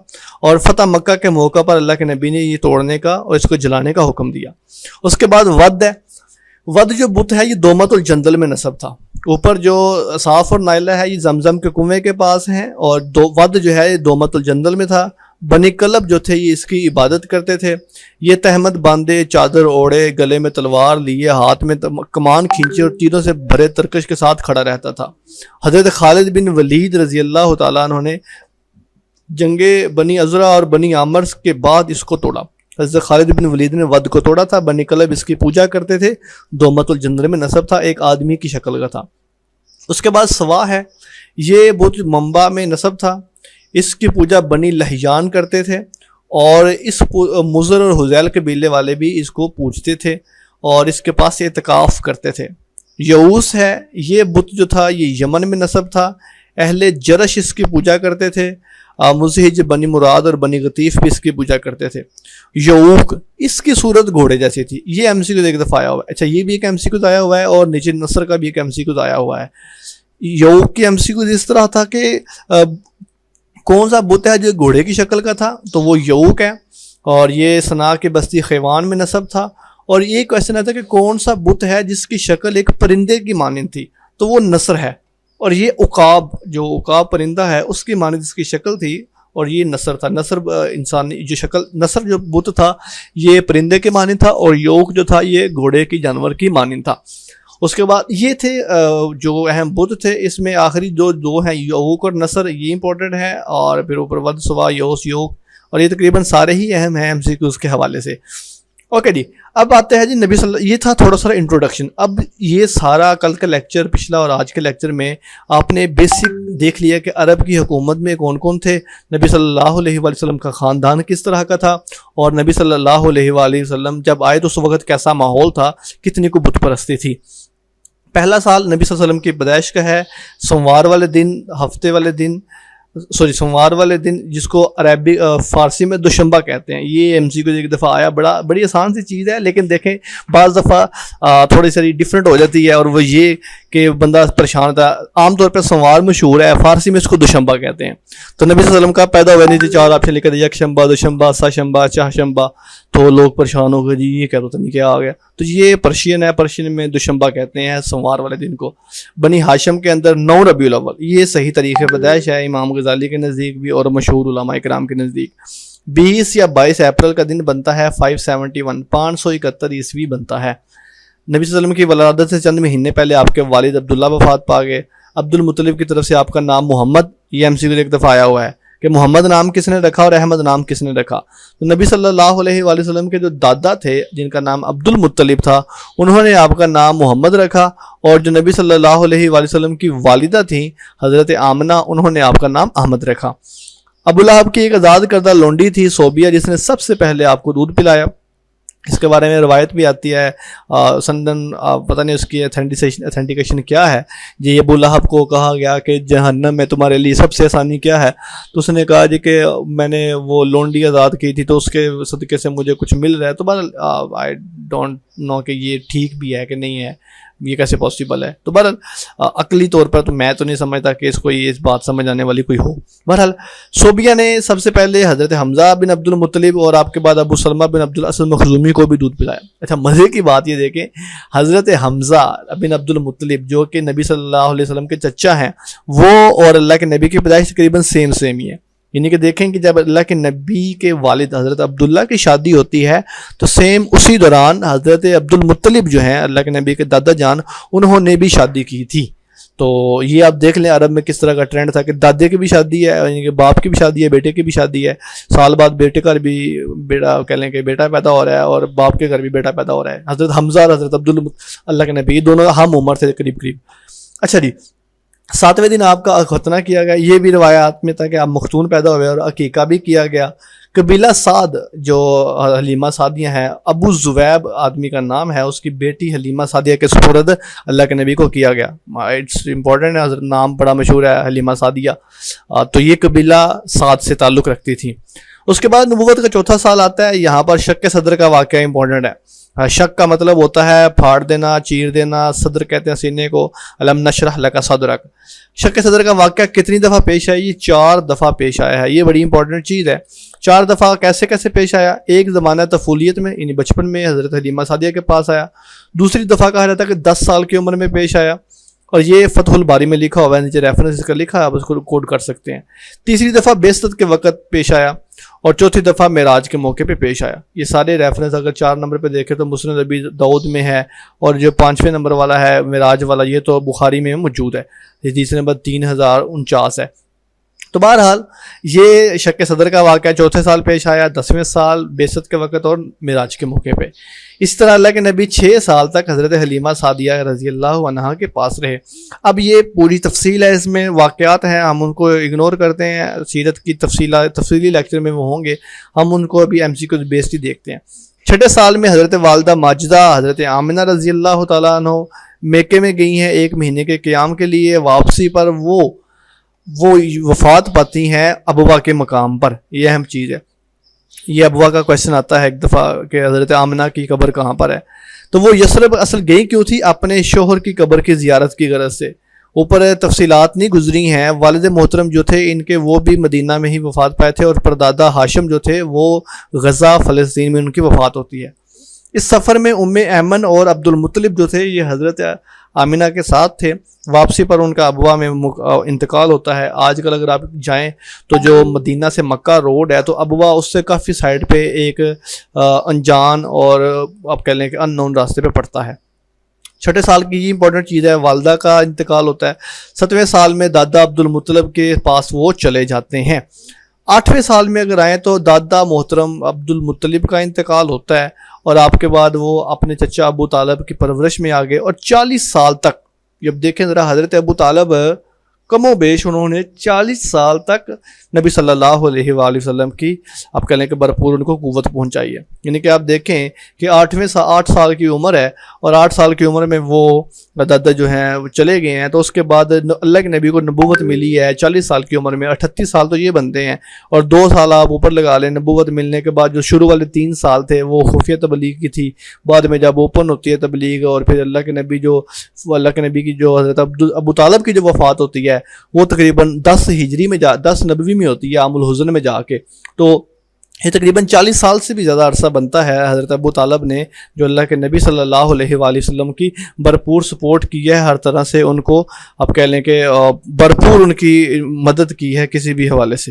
اور فتح مکہ کے موقع پر اللہ کے نبی نے یہ توڑنے کا اور اس کو جلانے کا حکم دیا۔ اس کے بعد ود ہے۔ ود جو بت ہے یہ دومت الجندل میں نصب تھا۔ اوپر جو صاف اور نائلہ ہے یہ زمزم کے کنویں کے پاس ہیں، اور ود جو ہے یہ دومت الجندل میں تھا۔ بنی کلب جو تھے یہ اس کی عبادت کرتے تھے۔ یہ تہمت باندھے، چادر اوڑے، گلے میں تلوار لیے، ہاتھ میں کمان کھینچے اور تیروں سے بھرے ترکش کے ساتھ کھڑا رہتا تھا۔ حضرت خالد بن ولید رضی اللہ تعالیٰ عنہ نے جنگ بنی عذرا اور بنی عامر کے بعد اس کو توڑا۔ حضرت خالد بن ولید نے ود کو توڑا تھا۔ بنی کلب اس کی پوجا کرتے تھے، دومت الجندل میں نصب تھا، ایک آدمی کی شکل کا تھا۔ اس کے بعد سوا ہے، یہ بت منبع میں نصب تھا، اس کی پوجا بنی لہیان کرتے تھے، اور اس مضر اور حذیل قبیلے والے بھی اس کو پوجتے تھے اور اس کے پاس اعتکاف کرتے تھے۔ یعوس ہے، یہ بت جو تھا یہ یمن میں نصب تھا، اہل جرش اس کی پوجا کرتے تھے۔ مزہج، بنی مراد اور بنی غطیف بھی اس کی پوجا کرتے تھے۔ یعوق، اس کی صورت گھوڑے جیسی تھی، یہ ایم سی کو ایک دفعہ آیا ہوا ہے۔ اچھا، یہ بھی ایک ایم سی کو آیا ہوا ہے، اور نیچے نصر کا بھی ایک ایم سی کو آیا ہوا ہے۔ یعوق کی ایم سی کو اس طرح تھا کہ کون سا بت ہے جو گھوڑے کی شکل کا تھا، تو وہ یعوق ہے، اور یہ صنعاء کے بستی خیوان میں نصب تھا۔ اور یہ کویسچن آتا ہے کہ کون سا بت ہے جس کی شکل ایک پرندے کی مانند تھی، تو وہ نسر ہے۔ اور یہ عقاب، جو عقاب پرندہ ہے اس کی مانند اس کی شکل تھی، اور یہ نسر تھا۔ نسر انسانی جو شکل، نسر جو بت تھا یہ پرندے کے مانند تھا، اور یعوق جو تھا یہ گھوڑے کی جانور کی مانند تھا۔ اس کے بعد یہ تھے جو اہم بدھ تھے. اس میں آخری دو ہیں یوک اور نصر, یہ امپورٹنٹ ہے, اور پھر اوپر ود سوا یوس یوک, اور یہ تقریباً سارے ہی اہم ہیں MCQs کے حوالے سے. اوکے جی, اب آتے ہیں جی نبی صلی اللہ, یہ تھا تھوڑا سا انٹروڈکشن. اب یہ سارا کل کا لیکچر, پچھلا اور آج کے لیکچر میں آپ نے بیسک دیکھ لیا کہ عرب کی حکومت میں کون کون تھے, نبی صلی اللہ علیہ وآلہ وسلم کا خاندان کس طرح کا تھا, اور نبی صلی اللہ علیہ وآلہ وسلم جب آئے تو اس وقت کیسا ماحول تھا, کتنی کو بت پرستی تھی. پہلا سال نبی صلی اللہ علیہ وسلم کی پیدائش کا ہے, سوموار والے دن, ہفتے والے دن, سوموار والے دن, جس کو عربی فارسی میں دوشنبہ کہتے ہیں. یہ MCQ ایک دفعہ آیا, بڑی آسان سی چیز ہے, لیکن دیکھیں بعض دفعہ تھوڑی سی ڈفرینٹ ہو جاتی ہے, اور وہ یہ کہ بندہ پریشان ہوتا ہے. عام طور پہ سوموار مشہور ہے, فارسی میں اس کو دوشنبہ کہتے ہیں. تو نبی صلی اللہ علیہ وسلم کا پیدا ہوئے نہیں تھی, 4 آپشن لکھ دیا, یک شنبہ, دوشنبہ, ساشنبہ, چہشنبہ. تو لوگ پریشان ہو گئے, جی یہ کہہ دو نہیں کیا آ گیا. تو یہ پرشین ہے, پرشین میں دوشنبہ کہتے ہیں سوموار والے دن کو. بنی ہاشم کے اندر 9 ربیع الاول, یہ صحیح طریقے پیدائش ہے امام غزالی کے نزدیک بھی اور مشہور علماء کرام کے نزدیک. 20 یا 22 اپریل کا دن بنتا ہے 571, 571 عیسوی بنتا ہے. نبی صلی اللہ علیہ وسلم کی ولادت سے چند مہینے پہلے آپ کے والد عبداللہ وفات پا گئے. عبد المطلب کی طرف سے آپ کا نام محمد, یہ MCQ ایک دفعہ آیا ہوا ہے کہ محمد نام کس نے رکھا اور احمد نام کس نے رکھا. تو نبی صلی اللہ علیہ وآلہ وسلم کے جو دادا تھے جن کا نام عبد المطلب تھا, انہوں نے آپ کا نام محمد رکھا, اور جو نبی صلی اللہ علیہ وآلہ وسلم کی والدہ تھیں حضرت آمنہ, انہوں نے آپ کا نام احمد رکھا. ابو لہب کی ایک آزاد کردہ لونڈی تھی صوبیہ, جس نے سب سے پہلے آپ کو دودھ پلایا. اس کے بارے میں روایت بھی آتی ہے, سندن پتہ نہیں اس کی اتھینٹیکیشن کیا ہے. جی ابو لہب کو کہا گیا کہ جہنم میں تمہارے لیے سب سے آسانی کیا ہے, تو اس نے کہا جی کہ میں نے وہ لونڈی آزاد کی تھی تو اس کے صدقے سے مجھے کچھ مل رہا ہے. تو بہرحال آئی ڈونٹ نو کہ یہ ٹھیک بھی ہے کہ نہیں ہے, یہ کیسے پاسبل ہے. تو بہرحال عقلی طور پر تو میں تو نہیں سمجھتا کہ اس کو یہ اس بات سمجھ آنے والی کوئی ہو. بہرحال صوبیہ نے سب سے پہلے حضرت حمزہ بن عبد المطلب اور آپ کے بعد ابو سلمہ بن عبد الاسد مخزومی کو بھی دودھ پلایا. اچھا مزے کی بات یہ دیکھیں, حضرت حمزہ بن عبد المطلب جو کہ نبی صلی اللہ علیہ وسلم کے چچا ہیں, وہ اور اللہ کے نبی کی پیدائش تقریباً سیم ہی ہے. یعنی کہ دیکھیں کہ جب اللہ کے نبی کے والد حضرت عبداللہ کی شادی ہوتی ہے تو سیم اسی دوران حضرت عبد المطلب جو ہیں اللہ کے نبی کے دادا جان, انہوں نے بھی شادی کی تھی. تو یہ آپ دیکھ لیں عرب میں کس طرح کا ٹرینڈ تھا کہ دادے کی بھی شادی ہے, یعنی کہ باپ کی بھی شادی ہے, بیٹے کی بھی شادی ہے, سال بعد بیٹے کا بھی بیٹا کہہ لیں کہ بیٹا پیدا ہو رہا ہے اور باپ کے گھر بھی بیٹا پیدا ہو رہا ہے. حضرت حمزہ اور حضرت اللہ کے نبی دونوں ہم عمر تھے قریب قریب. اچھا جی, 7ویں دن آپ کا ختنہ کیا گیا. یہ بھی روایات میں تھا کہ آپ مختون پیدا ہوئے اور عقیقہ بھی کیا گیا. قبیلہ سعد جو حلیمہ سعدیہ ہیں, ابو زویب آدمی کا نام ہے, اس کی بیٹی حلیمہ سعدیہ کے سپرد اللہ کے نبی کو کیا گیا. اٹس امپورٹنٹ ہے, حضرت نام بڑا مشہور ہے حلیمہ سعدیہ. تو یہ قبیلہ سعد سے تعلق رکھتی تھی. اس کے بعد نبوت کا 4تھا سال آتا ہے. یہاں پر شق صدر کا واقعہ امپورٹنٹ ہے. شق کا مطلب ہوتا ہے پھاڑ دینا, چیر دینا. صدر کہتے ہیں سینے کو, الم نشرح لک صدرک. شق صدر کا واقعہ کتنی دفعہ پیش آیا؟ یہ 4 دفعہ پیش آیا ہے. یہ بڑی امپورٹنٹ چیز ہے. 4 دفعہ کیسے کیسے پیش آیا؟ ایک زمانہ طفولیت میں یعنی بچپن میں حضرت حلیمہ سعدیہ کے پاس آیا. دوسری دفعہ کہا جاتا ہے کہ 10 سال کی عمر میں پیش آیا, اور یہ فتح الباری میں لکھا ہوا ہے, نیچے ریفرنس اس کا لکھا ہے, آپ اس کو کوڈ کر سکتے ہیں. تیسری دفعہ بعثت کے وقت پیش آیا, اور چوتھی دفعہ معراج کے موقع پہ پیش آیا. یہ سارے ریفرنس اگر 4 نمبر پہ دیکھیں تو مسند ابی داؤد میں ہے, اور جو 5ویں نمبر والا ہے معراج والا یہ تو بخاری میں موجود ہے. حدیث نمبر 3049 ہے. تو بہرحال یہ شق صدر کا واقعہ 4تھے سال پیش آیا, 10ویں سال بعثت کے وقت اور معراج کے موقع پہ. اس طرح اللہ کے نبی 6 سال تک حضرت حلیمہ سعدیہ رضی اللہ عنہا کے پاس رہے. اب یہ پوری تفصیل ہے, اس میں واقعات ہیں, ہم ان کو اگنور کرتے ہیں. سیرت کی تفصیلی لیکچر میں وہ ہوں گے, ہم ان کو ابھی MCQ بیسڈ ہی دیکھتے ہیں. 6 سال میں حضرت والدہ ماجدہ حضرت آمنہ رضی اللہ تعالیٰ عنہ میکے میں گئی ہیں 1 مہینے کے قیام کے لیے. واپسی پر وہ وفات پاتی ہیں ابوا کے مقام پر. یہ اہم چیز ہے. یہ ابوا کا کویشچن آتا ہے ایک دفعہ کہ حضرت آمنہ کی قبر کہاں پر ہے. تو وہ یثرب اصل گئی کیوں تھی؟ اپنے شوہر کی قبر کی زیارت کی غرض سے. اوپر تفصیلات نہیں گزری ہیں. والد محترم جو تھے ان کے وہ بھی مدینہ میں ہی وفات پائے تھے, اور پردادا ہاشم جو تھے وہ غزہ فلسطین میں ان کی وفات ہوتی ہے. اس سفر میں ام ایمن اور عبد المطلب جو تھے یہ حضرت آمنہ کے ساتھ تھے. واپسی پر ان کا ابوا میں انتقال ہوتا ہے. آج کل اگر آپ جائیں تو جو مدینہ سے مکہ روڈ ہے تو ابوا اس سے کافی سائڈ پہ ایک انجان اور آپ کہہ لیں کہ ان نون راستے پہ پڑتا ہے. 6 سال کی یہ امپورٹنٹ چیز ہے، والدہ کا انتقال ہوتا ہے۔ 7ویں سال میں دادا عبد المطلب کے پاس وہ چلے جاتے ہیں۔ 8ویں سال میں اگر آئیں تو دادا محترم عبد المطلب کا انتقال ہوتا ہے، اور آپ کے بعد وہ اپنے چچا ابو طالب کی پرورش میں آ گئے، اور 40 سال تک، جب دیکھیں ذرا حضرت ابو طالب کم و بیش انہوں نے 40 سال تک نبی صلی اللہ علیہ وآلہ وسلم کی آپ کہہ لیں کہ بھرپور ان کو قوت پہنچائی ہے۔ یعنی کہ آپ دیکھیں کہ 8 سال کی عمر ہے، اور 8 سال کی عمر میں وہ دادا جو ہیں وہ چلے گئے ہیں، تو اس کے بعد اللہ کے نبی کو نبوت ملی ہے 40 سال کی عمر میں۔ 38 سال تو یہ بنتے ہیں، اور 2 سال آپ اوپر لگا لیں نبوت ملنے کے بعد۔ جو شروع والے 3 سال تھے وہ خفیہ تبلیغ کی تھی، بعد میں جب اوپن ہوتی ہے تبلیغ، اور پھر اللہ کے نبی کی جو حضرت ابو طالب کی جو وفات ہوتی ہے وہ تقریباً 10 ہجری میں 10 نبوی میں ہوتی ہے، عام الحزن میں جا کے۔ تو یہ تقریباً 40 سال سے بھی زیادہ عرصہ بنتا ہے حضرت ابو طالب نے جو اللہ کے نبی صلی اللہ علیہ وآلہ وسلم کی بھرپور سپورٹ کی ہے، ہر طرح سے ان کو آپ کہہ لیں کہ بھرپور ان کی مدد کی ہے کسی بھی حوالے سے۔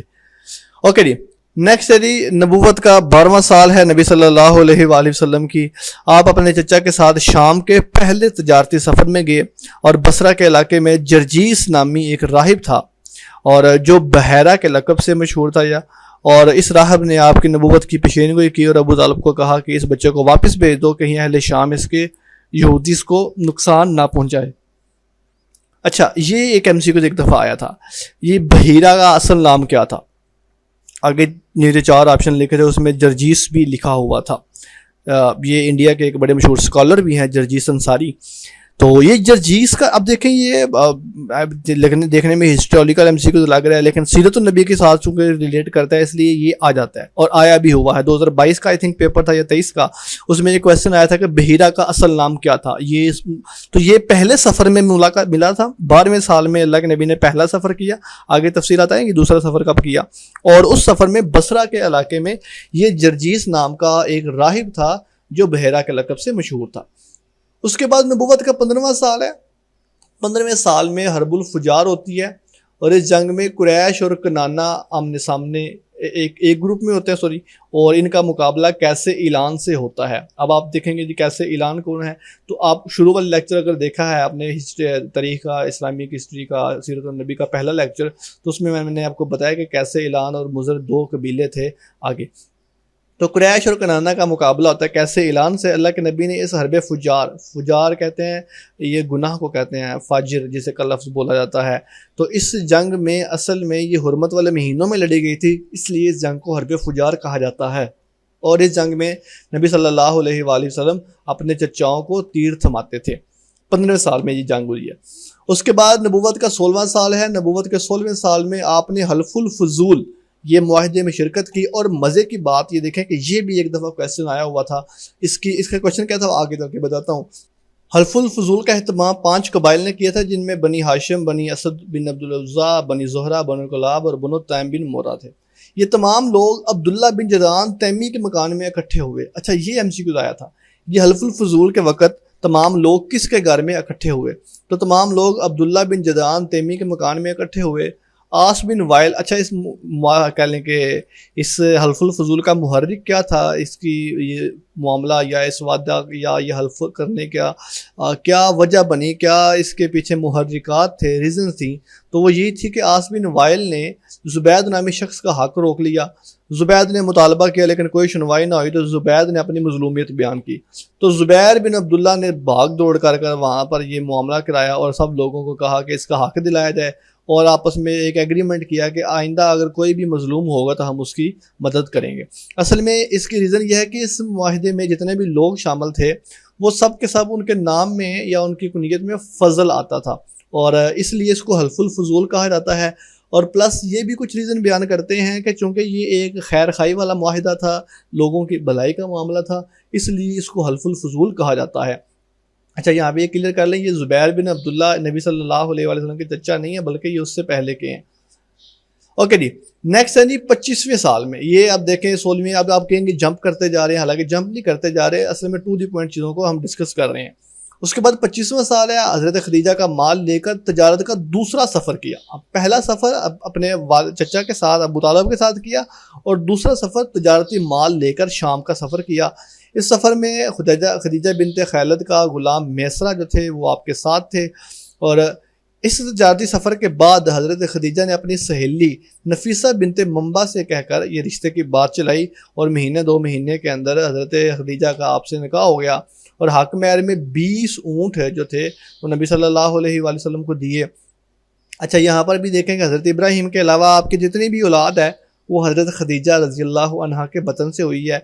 اوکے جی، نیکسٹ ہے جی نبوت کا 12واں سال ہے نبی صلی اللہ علیہ وآلہ وسلم کی۔ آپ اپنے چچا کے ساتھ شام کے پہلے تجارتی سفر میں گئے، اور بصرہ کے علاقے میں جرجیس نامی ایک راہب تھا، اور جو بحیرہ کے لقب سے مشہور تھا، اور اس راہب نے آپ کی نبوت کی پیشین گوئی کی، اور ابو طالب کو کہا کہ اس بچے کو واپس بھیج دو، کہیں اہل شام اس کے یہودی اس کو نقصان نہ پہنچائے۔ اچھا، یہ ایک MC کو ایک دفعہ آیا تھا، یہ بحیرہ کا اصل نام کیا تھا؟ آگے نیچے 4 آپشن لکھے تھے، اس میں جرجیس بھی لکھا ہوا تھا۔ یہ انڈیا کے ایک بڑے مشہور اسکالر بھی ہیں جرجیس انصاری۔ تو یہ جرجیس کا اب دیکھیں، یہ دیکھنے میں ہسٹوریکل MC کو لگ رہا ہے، لیکن سیرت النبی کے ساتھ چونکہ ریلیٹ کرتا ہے اس لیے یہ آ جاتا ہے، اور آیا بھی ہوا ہے۔ 2022 کا پیپر تھا یا 23 کا، اس میں یہ کویسچن آیا تھا کہ بحیرہ کا اصل نام کیا تھا۔ تو یہ پہلے سفر میں ملا تھا، 12ویں سال میں اللہ کے نبی نے پہلا سفر کیا، آگے تفصیلات آئیں گی دوسرا سفر کب کیا، اور اس سفر میں بصرہ کے علاقے میں یہ جرجیس نام کا ایک راہب تھا جو بحیرہ کے لقب سے مشہور تھا۔ اس کے بعد نبوت کا 15واں سال ہے۔ 15ویں سال میں حرب الفجار ہوتی ہے، اور اس جنگ میں قریش اور کنانہ آمنے سامنے ایک گروپ میں ہوتے ہیں اور ان کا مقابلہ کیسے اعلان سے ہوتا ہے۔ اب آپ دیکھیں گے جی کیسے اعلان کون ہے، تو آپ شروع والا لیکچر اگر دیکھا ہے آپ نے تاریخ کا، اسلامک ہسٹری کا، سیرت النبی کا پہلا لیکچر، تو اس میں نے آپ کو بتایا کہ کیسے اعلان اور مضر 2 قبیلے تھے آگے۔ تو قریش اور کنانہ کا مقابلہ ہوتا ہے کیسے اعلان سے۔ اللہ کے نبی نے اس حرب فجار کہتے ہیں، یہ گناہ کو کہتے ہیں، فاجر جسے کا لفظ بولا جاتا ہے۔ تو اس جنگ میں اصل میں یہ حرمت والے مہینوں میں لڑی گئی تھی، اس لیے اس جنگ کو حرب فجار کہا جاتا ہے۔ اور اس جنگ میں نبی صلی اللہ علیہ وآلہ وسلم اپنے چچاؤں کو تیر تھماتے تھے۔ 15ویں سال میں یہ جنگ ہوئی ہے۔ اس کے بعد نبوت کا 16واں سال ہے۔ نبوت کے 16ویں سال میں آپ نے حلف الفضول یہ معاہدے میں شرکت کی، اور مزے کی بات یہ دیکھیں کہ یہ بھی ایک دفعہ کویسچن آیا ہوا تھا۔ اس کا کویسچن کیا تھا آگے چل کے بتاتا ہوں۔ حلف الفضول کا اہتمام 5 قبائل نے کیا تھا، جن میں بنی ہاشم، بنی اسد بن عبد العزا، بنی زہرہ، بنو کلاب اور بنو تیم بن مورا تھے۔ یہ تمام لوگ عبداللہ بن جدعان تیمی کے مکان میں اکٹھے ہوئے۔ اچھا، یہ MCQ آیا تھا، یہ حلف الفضول کے وقت تمام لوگ کس کے گھر میں اکٹھے ہوئے؟ تو تمام لوگ عبداللہ بن جدعان تیمی کے مکان میں اکٹھے ہوئے۔ آس بن وائل، اچھا اس کہہ لیں کہ اس حلف الفضول کا محرک کیا تھا، اس کی یہ معاملہ یا اس وعدہ یا یہ حلف کرنے کیا وجہ بنی، کیا اس کے پیچھے محرکات تھے، ریزن تھیں؟ تو وہ یہی تھی کہ آس بن وائل نے زبید نامی شخص کا حق روک لیا۔ زبید نے مطالبہ کیا لیکن کوئی سنوائی نہ ہوئی، تو زبید نے اپنی مظلومیت بیان کی۔ تو زبیر بن عبداللہ نے بھاگ دوڑ کر وہاں پر یہ معاملہ کرایا، اور سب لوگوں کو کہا کہ اس کا حق دلایا جائے، اور آپس میں ایک ایگریمنٹ کیا کہ آئندہ اگر کوئی بھی مظلوم ہوگا تو ہم اس کی مدد کریں گے۔ اصل میں اس کی ریزن یہ ہے کہ اس معاہدے میں جتنے بھی لوگ شامل تھے وہ سب کے سب ان کے نام میں یا ان کی کنیت میں فضل آتا تھا، اور اس لیے اس کو حلف الفضول کہا جاتا ہے۔ اور پلس یہ بھی کچھ ریزن بیان کرتے ہیں کہ چونکہ یہ ایک خیر خواہی والا معاہدہ تھا، لوگوں کی بھلائی کا معاملہ تھا، اس لیے اس کو حلف الفضول کہا جاتا ہے۔ اچھا، یہاں پہ یہ کلیئر کر لیں، یہ زبیر بن عبداللہ نبی صلی اللہ علیہ وسلم کے چچا نہیں ہے، بلکہ یہ اس سے پہلے کے ہیں۔ اوکے جی، نیکسٹ ہے جی 25ویں سال میں۔ یہ اب دیکھیں 16ویں، اب آپ کہیں گے جمپ کرتے جا رہے ہیں، حالانکہ جمپ نہیں کرتے جا رہے، اصل میں ٹو دی پوائنٹ چیزوں کو ہم ڈسکس کر رہے ہیں۔ اس کے بعد 25واں سال ہے، حضرت خدیجہ کا مال لے کر تجارت کا دوسرا سفر کیا۔ اب پہلا سفر اپنے چچا کے ساتھ ابو طالب کے ساتھ کیا، اور دوسرا سفر تجارتی مال لے کر شام کا سفر کیا۔ اس سفر میں خدیجہ بنت خیلد کا غلام میسرہ جو تھے وہ آپ کے ساتھ تھے، اور اس تجارتی سفر کے بعد حضرت خدیجہ نے اپنی سہیلی نفیسہ بنت منبع سے کہہ کر یہ رشتے کی بات چلائی، اور مہینے 2 مہینے کے اندر حضرت خدیجہ کا آپ سے نکاح ہو گیا، اور حق مہر میں 20 اونٹ جو تھے وہ نبی صلی اللہ علیہ وآلہ وسلم کو دیے۔ اچھا، یہاں پر بھی دیکھیں کہ حضرت ابراہیم کے علاوہ آپ کی جتنی بھی اولاد ہے وہ حضرت خدیجہ رضی اللہ عنہا کے بطن سے ہوئی ہے،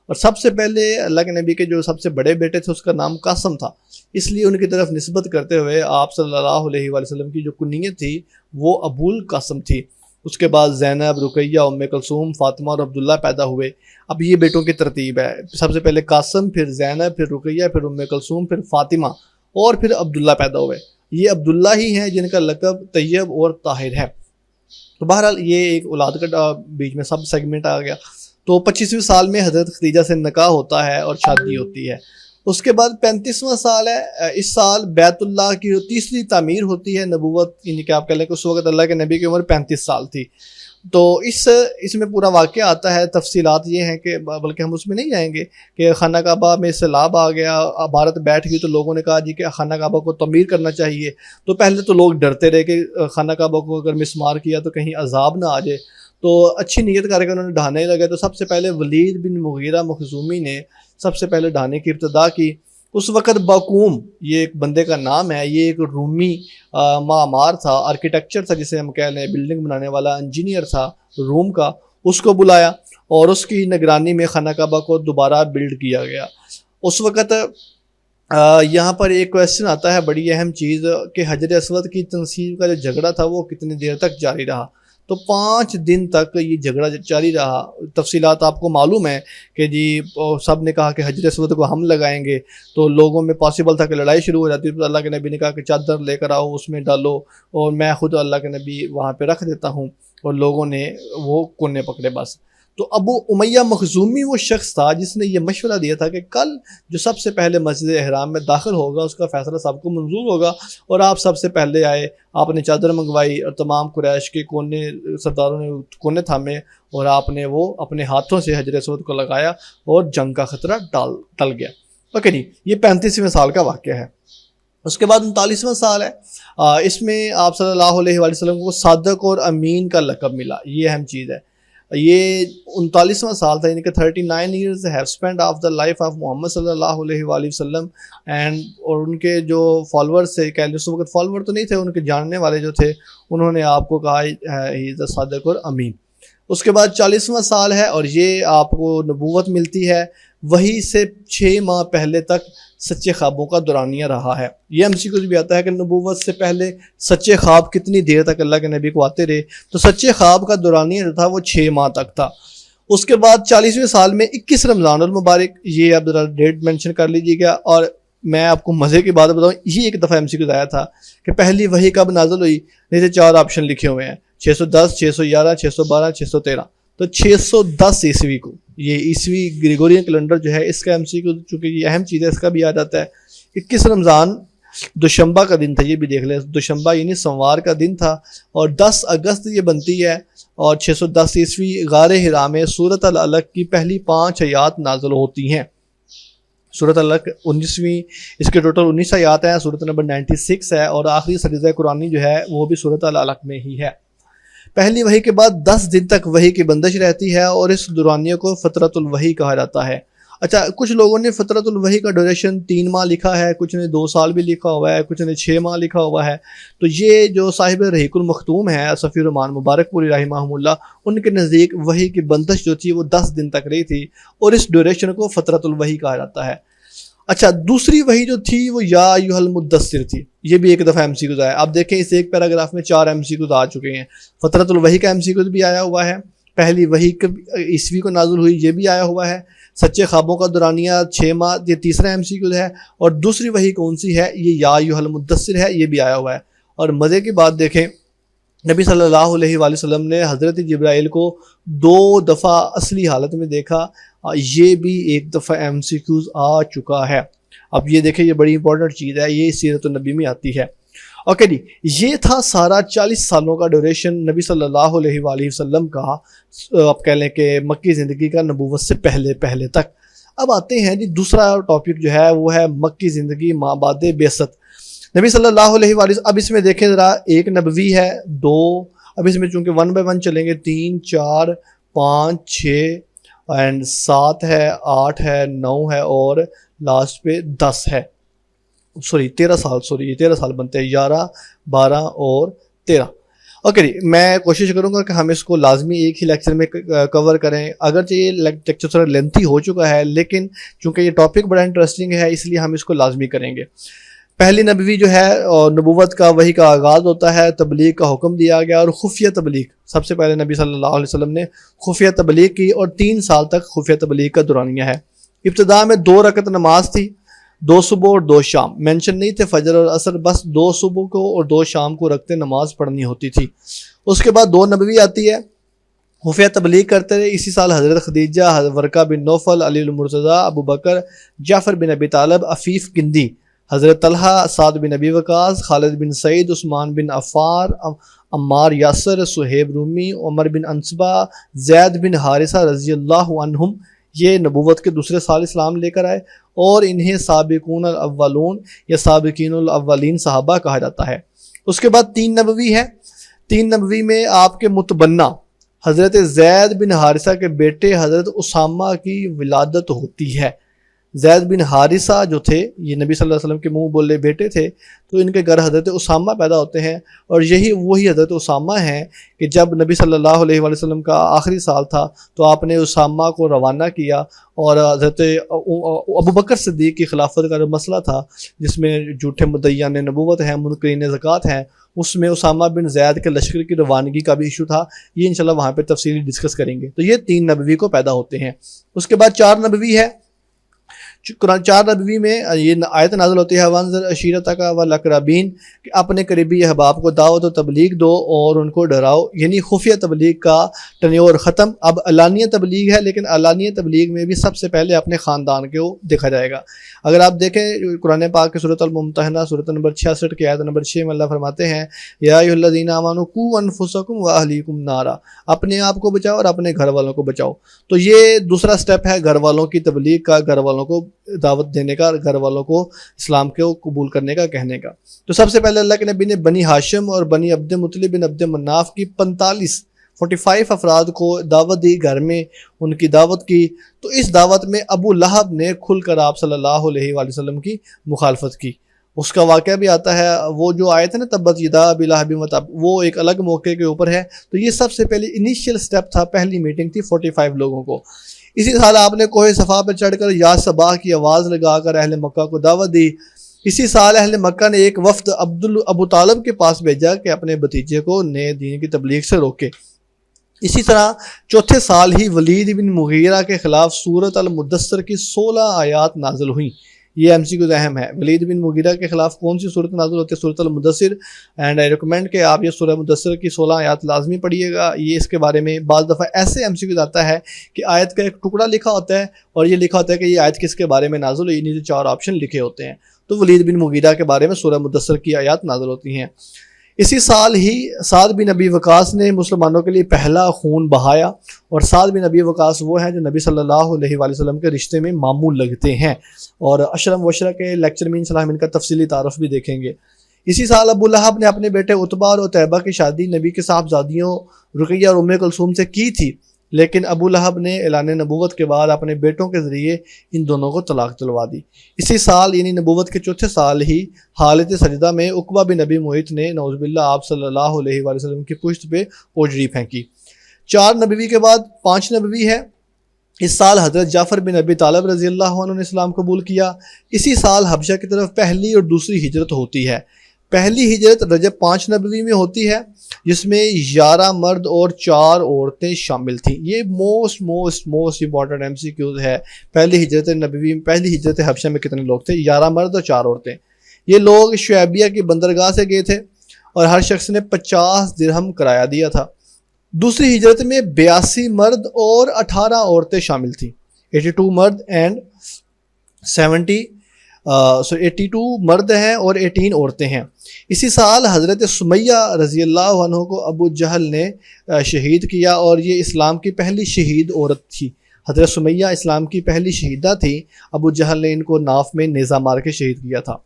اور سب سے پہلے اللہ کے نبی کے جو سب سے بڑے بیٹے تھے اس کا نام قاسم تھا، اس لیے ان کی طرف نسبت کرتے ہوئے آپ صلی اللہ علیہ وآلہ وسلم کی جو کنیت تھی وہ ابو القاسم تھی۔ اس کے بعد زینب، رقیہ، ام کلثوم، فاطمہ اور عبداللہ پیدا ہوئے۔ اب یہ بیٹوں کی ترتیب ہے، سب سے پہلے قاسم، پھر زینب، پھر رقیہ، پھر ام کلثوم، پھر فاطمہ، اور پھر عبداللہ پیدا ہوئے۔ یہ عبداللہ ہی ہیں جن کا لقب طیب اور طاہر ہے۔ تو بہرحال یہ ایک اولاد کا بیچ میں سب سیگمنٹ آ گیا۔ تو 25ویں سال میں حضرت خدیجہ سے نکاح ہوتا ہے اور شادی ہوتی ہے۔ اس کے بعد 35واں سال ہے، اس سال بیت اللہ کی جو تیسری تعمیر ہوتی ہے نبوت، یعنی کہ آپ کہہ لیں کہ اس وقت اللہ کے نبی کی عمر 35 سال تھی۔ تو اس میں پورا واقعہ آتا ہے، تفصیلات یہ ہیں کہ بلکہ ہم اس میں نہیں جائیں گے کہ خانہ کعبہ میں سیلاب آ گیا، عمارت بیٹھ گئی، تو لوگوں نے کہا جی کہ خانہ کعبہ کو تعمیر کرنا چاہیے۔ تو پہلے تو لوگ ڈرتے رہے کہ خانہ کعبہ کو اگر مسمار کیا تو کہیں عذاب نہ آ جائے، تو اچھی نیت کر کے انہوں نے ڈھانے لگے۔ تو سب سے پہلے ولید بن مغیرہ مخزومی نے سب سے پہلے ڈھانے کی ابتدا کی۔ اس وقت باقوم، یہ ایک بندے کا نام ہے، یہ ایک رومی معمار تھا، آرکیٹیکچر تھا جسے ہم کہہ لیں، بلڈنگ بنانے والا انجینئر تھا روم کا، اس کو بلایا اور اس کی نگرانی میں خانہ کعبہ کو دوبارہ بلڈ کیا گیا۔ اس وقت یہاں پر ایک کویسچن آتا ہے، بڑی اہم چیز، کہ حجر اسود کی تنصیب کا جو جھگڑا تھا وہ کتنی دیر تک جاری رہا؟ تو 5 دن تک یہ جھگڑا جاری رہا۔ تفصیلات آپ کو معلوم ہے کہ جی سب نے کہا کہ حجر اسود کو ہم لگائیں گے، تو لوگوں میں پاسبل تھا کہ لڑائی شروع ہو جاتی، تو اللہ کے نبی نے کہا کہ چادر لے کر آؤ، اس میں ڈالو، اور میں خود اللہ کے نبی وہاں پہ رکھ دیتا ہوں، اور لوگوں نے وہ کونے پکڑے بس۔ تو ابو امیہ مخزومی وہ شخص تھا جس نے یہ مشورہ دیا تھا کہ کل جو سب سے پہلے مسجد احرام میں داخل ہوگا اس کا فیصلہ سب کو منظور ہوگا، اور آپ سب سے پہلے آئے، آپ نے چادر منگوائی، اور تمام قریش کے کونے سرداروں نے کونے تھامے، اور آپ نے وہ اپنے ہاتھوں سے حجر اسود کو لگایا، اور جنگ کا خطرہ ٹل گیا۔ اوکے جی، یہ 35ویں سال کا واقعہ ہے۔ اس کے بعد 39واں سال ہے، اس میں آپ صلی اللہ علیہ وآلہ وسلم کو صادق اور امین کا لقب ملا، یہ اہم چیز ہے۔ یہ 39واں سال تھا، یعنی کہ 39 years have spent of the life of محمد صلی اللہ علیہ وآلہ وسلم اینڈ، اور ان کے جو فالورز تھے، کہ اس وقت فالور تو نہیں تھے، ان کے جاننے والے جو تھے انہوں نے آپ کو کہا ہی از صادق اور امین۔ اس کے بعد 40واں سال ہے، اور یہ آپ کو نبوت ملتی ہے، وہی سے 6 ماہ پہلے تک سچے خوابوں کا دورانیہ رہا ہے۔ یہ ہم کچھ بھی آتا ہے کہ نبوت سے پہلے سچے خواب کتنی دیر تک اللہ کے نبی کو آتے رہے، تو سچے خواب کا دورانیہ جو تھا وہ 6 ماہ تک تھا۔ اس کے بعد 40ویں سال میں 21 رمضان المبارک، یہ اب ذرا ڈیٹ مینشن کر لیجیے گا، اور میں آپ کو مزے کی بات بتاؤں، یہ ایک دفعہ MCQ آیا تھا کہ پہلی وحی کب نازل ہوئی، جیسے 4 آپشن لکھے ہوئے ہیں، 610، 611، 612، 613۔ تو 610 عیسوی کو، یہ عیسوی گریگورین کیلنڈر جو ہے اس کا MCQ، چونکہ یہ اہم چیز ہے، اس کا بھی آ جاتا ہے۔ 21 رمضان دوشنبہ کا دن تھا، یہ بھی دیکھ لیں، دوشنبہ یعنی سوموار کا دن تھا، اور 10 اگست یہ بنتی ہے، اور 610 عیسوی غار حرا میں سورۃ العلق کی پہلی 5 آیات نازل ہوتی ہیں۔ سورۃ العلق 19ویں، اس کے ٹوٹل 19 آیات ہیں، سورۃ نمبر 96 ہے، اور آخری سجدہ قرآنی جو ہے وہ بھی سورۃ العلق میں ہی ہے۔ پہلی وحی کے بعد 10 دن تک وحی کی بندش رہتی ہے، اور اس دورانیہ کو فترۃ الوحی کہا جاتا ہے۔ اچھا، کچھ لوگوں نے فترۃ الوحی کا ڈیوریشن 3 ماہ لکھا ہے، کچھ نے 2 سال بھی لکھا ہوا ہے، کچھ نے 6 ماہ لکھا ہوا ہے۔ تو یہ جو صاحب رحیق المختوم ہے صفی الرحمان مبارک پوری رحمہ اللہ، ان کے نزدیک وحی کی بندش جو تھی وہ 10 دن تک رہی تھی، اور اس ڈیوریشن کو فترۃ الوحی کہا جاتا ہے۔ اچھا، دوسری وحی جو تھی وہ یا ایھا المدثر تھی، یہ بھی ایک دفعہ MCQ آیا۔ اب دیکھیں اس ایک پیراگراف میں 4 MCQ آ چکے ہیں۔ فترۃ الوحی کا MCQ بھی آیا ہوا ہے، پہلی وحی عیسوی کو نازل ہوئی یہ بھی آیا ہوا ہے، سچے خوابوں کا دورانیہ 6 ماہ یہ تیسرا MCQ ہے، اور دوسری وحی کون سی ہے، یہ یا ایھا المدثر ہے، یہ بھی آیا ہوا ہے۔ اور مزے کی بات دیکھیں، نبی صلی اللہ علیہ وآلہ وسلم نے حضرت جبرائیل کو 2 دفعہ اصلی حالت میں دیکھا، یہ بھی ایک دفعہ MCQs آ چکا ہے۔ اب یہ دیکھیں، یہ بڑی امپورٹنٹ چیز ہے، یہ سیرت النبی میں آتی ہے۔ اوکے جی، یہ تھا سارا 40 سالوں کا ڈیوریشن نبی صلی اللہ علیہ وآلہ وسلم کا، آپ کہہ لیں کہ مکی زندگی کا، نبوت سے پہلے تک۔ اب آتے ہیں جی دوسرا ٹاپک جو ہے وہ ہے مکی زندگی ماں بعد بعثت نبی صلی اللہ علیہ وآلہ وسلم. اب اس میں دیکھیں ذرا، ایک نبوی ہے، دو، اب اس میں چونکہ 1 بائی 1 چلیں گے، 3 4 5 6 اینڈ 7 ہے، 8 ہے، 9 ہے اور لاسٹ پہ 10 ہے. سوری 13 سال، سوری یہ 13 سال بنتے ہیں، 11 12 اور 13. اوکے جی، میں کوشش کروں گا کہ ہم اس کو لازمی ایک ہی لیکچر میں کور کریں. اگرچہ یہ لیکچر تھوڑا لینتھی ہو چکا ہے، لیکن چونکہ یہ ٹاپک بڑا انٹرسٹنگ ہے اس لیے ہم اس کو لازمی کریں گے. پہلی نبوی جو ہے نبوت کا وحی کا آغاز ہوتا ہے، تبلیغ کا حکم دیا گیا اور خفیہ تبلیغ. سب سے پہلے نبی صلی اللہ علیہ وسلم نے خفیہ تبلیغ کی اور 3 سال تک خفیہ تبلیغ کا دورانیہ ہے. ابتدا میں 2 رکعت نماز تھی، 2 صبح اور 2 شام، مینشن نہیں تھے فجر اور عصر، بس 2 صبح کو اور 2 شام کو رکھتے نماز پڑھنی ہوتی تھی. اس کے بعد 2 نبوی آتی ہے، خفیہ تبلیغ کرتے رہے. اسی سال حضرت خدیجہ، ورقہ بن نوفل، علی المرتضیٰ، ابو بکر، جعفر بن ابی طالب، عفیف کندی، حضرت طلحہ، سعد بن ابی وقاص، خالد بن سعید، عثمان بن عفان، عمار یاسر، صہیب رومی، عمر بن انصبہ، زید بن حارثہ رضی اللہ عنہم یہ نبوت کے دوسرے سال اسلام لے کر آئے اور انہیں سابقون الاولون یا سابقین الاولین صحابہ کہا جاتا ہے. اس کے بعد 3 نبوی ہے. 3 نبوی میں آپ کے متبنہ حضرت زید بن حارثہ کے بیٹے حضرت اسامہ کی ولادت ہوتی ہے. زید بن حارثہ جو تھے یہ نبی صلی اللہ علیہ وسلم کے منہ بولے بیٹے تھے، تو ان کے گھر حضرت اسامہ پیدا ہوتے ہیں اور یہی وہی حضرت اسامہ ہیں کہ جب نبی صلی اللہ علیہ وآلہ وسلم کا آخری سال تھا تو آپ نے اسامہ کو روانہ کیا اور حضرت ابو بکر صدیق کی خلافت کا جو مسئلہ تھا جس میں جھوٹے مدعیان نبوت ہیں، منکرین زکوٰۃ ہیں، اس میں اسامہ بن زید کے لشکر کی روانگی کا بھی ایشو تھا. یہ انشاءاللہ وہاں پہ تفصیلی ڈسکس کریں گے. تو یہ 3 نبوی کو پیدا ہوتے ہیں. اس کے بعد 4 نبوی ہے. 4 نبوی میں یہ آیت نازل ہوتی ہے، وانذر عشیرتک والاقربین، کہ اپنے قریبی احباب کو دعوت و تبلیغ دو اور ان کو ڈراؤ. یعنی خفیہ تبلیغ کا ٹنیور ختم، اب علانیہ تبلیغ ہے، لیکن علانیہ تبلیغ میں بھی سب سے پہلے اپنے خاندان کو دیکھا جائے گا. اگر آپ دیکھیں قرآن پاک کی سورۃ الممتحنہ سورۃ نمبر 66 کی آیت نمبر 6 میں اللہ فرماتے ہیں، یا ایھا الذین آمنوا قوا انفسکم واہلیکم نارا، اپنے آپ کو بچاؤ اور اپنے گھر والوں کو بچاؤ. تو یہ دوسرا سٹیپ ہے گھر والوں کی تبلیغ کا، گھر والوں کو دعوت دینے کا، گھر والوں کو اسلام کو قبول کرنے کا، کہنے کا. تو سب سے پہلے اللہ کے نبی نے بنی ہاشم اور بنی عبد مطلب بن عبد مناف کی 45 افراد کو دعوت دی، گھر میں ان کی دعوت کی. تو اس دعوت میں ابو لہب نے کھل کر آپ صلی اللہ علیہ وآلہ وسلم کی مخالفت کی. اس کا واقعہ بھی آتا ہے، وہ جو آیت ہے نا تبت یدا ابی لہب وتب، وہ ایک الگ موقع کے اوپر ہے. تو یہ سب سے پہلے انیشیل سٹیپ تھا، پہلی میٹنگ تھی 45 لوگوں کو. اسی سال آپ نے کوہ صفا پہ چڑھ کر یا صباح کی آواز لگا کر اہل مکہ کو دعوت دی. اسی سال اہل مکہ نے ایک وفد ابو طالب کے پاس بھیجا کہ اپنے بھتیجے کو نئے دین کی تبلیغ سے روکے. اسی طرح چوتھے سال ہی ولید بن مغیرہ کے خلاف سورۃ المدثر کی 16 آیات نازل ہوئیں. یہ ایم سی کیوز اہم ہے. ولید بن مغیرہ کے خلاف کون سی صورت نازل ہوتی ہے؟ سورۃ المدثر. اینڈ آئی ریکمینڈ کہ آپ یہ سورہ مدثر کی 16 آیات لازمی پڑھیے گا. یہ اس کے بارے میں بعض دفعہ ایسے ایم سی کیوز آتا ہے کہ آیت کا ایک ٹکڑا لکھا ہوتا ہے اور یہ لکھا ہوتا ہے کہ یہ آیت کس کے بارے میں نازل ہوئی، نیچے 4 آپشن لکھے ہوتے ہیں. تو ولید بن مغیرہ کے بارے میں سورہ مدثر کی آیات نازل ہوتی ہیں. اسی سال ہی سعد بن ابی وقاص نے مسلمانوں کے لیے پہلا خون بہایا، اور سعد بن ابی وقاص وہ ہیں جو نبی صلی اللہ علیہ وآلہ وسلم کے رشتے میں ماموں لگتے ہیں، اور اشرم وشرہ کے لیکچر میں انشاءاللہ ہم ان کا تفصیلی تعارف بھی دیکھیں گے. اسی سال ابو لہب نے اپنے بیٹے عتبہ اور عتیبہ کی شادی نبی کے صاحبزادیوں رقیہ اور ام کلثوم سے کی تھی، لیکن ابو لہب نے اعلان نبوت کے بعد اپنے بیٹوں کے ذریعے ان دونوں کو طلاق دلوا دی. اسی سال یعنی نبوت کے چوتھے سال ہی حالت سجدہ میں عقبہ بن ابی معیط نے نعوذ باللہ آپ صلی اللہ علیہ وآلہ وسلم کی پشت پہ اوجری پھینکی. 4 نبوی کے بعد 5 نبوی ہے. اس سال حضرت جعفر بن ابی طالب رضی اللہ عنہ نے اسلام قبول کیا. اسی سال حبشہ کی طرف پہلی اور دوسری ہجرت ہوتی ہے. پہلی ہجرت رجب 5 نبوی میں ہوتی ہے، جس میں 11 مرد اور 4 عورتیں شامل تھیں. یہ most important M C Qs ہے. پہلی ہجرت نبوی میں، پہلی ہجرت حبشہ میں کتنے لوگ تھے؟ 11 مرد اور 4 عورتیں. یہ لوگ شعیبیہ کی بندرگاہ سے گئے تھے اور ہر شخص نے 50 درہم کرایہ دیا تھا. دوسری ہجرت میں 82 مرد اور 18 عورتیں شامل تھیں. 82 مرد اینڈ 82 مرد ہیں اور 18 عورتیں ہیں. اسی سال حضرت سمیہ رضی اللہ عنہ کو ابو جہل نے شہید کیا، اور یہ اسلام کی پہلی شہید عورت تھی. حضرت سمیہ اسلام کی پہلی شہیدہ تھی. ابو جہل نے ان کو ناف میں نیزہ مار کے شہید کیا تھا.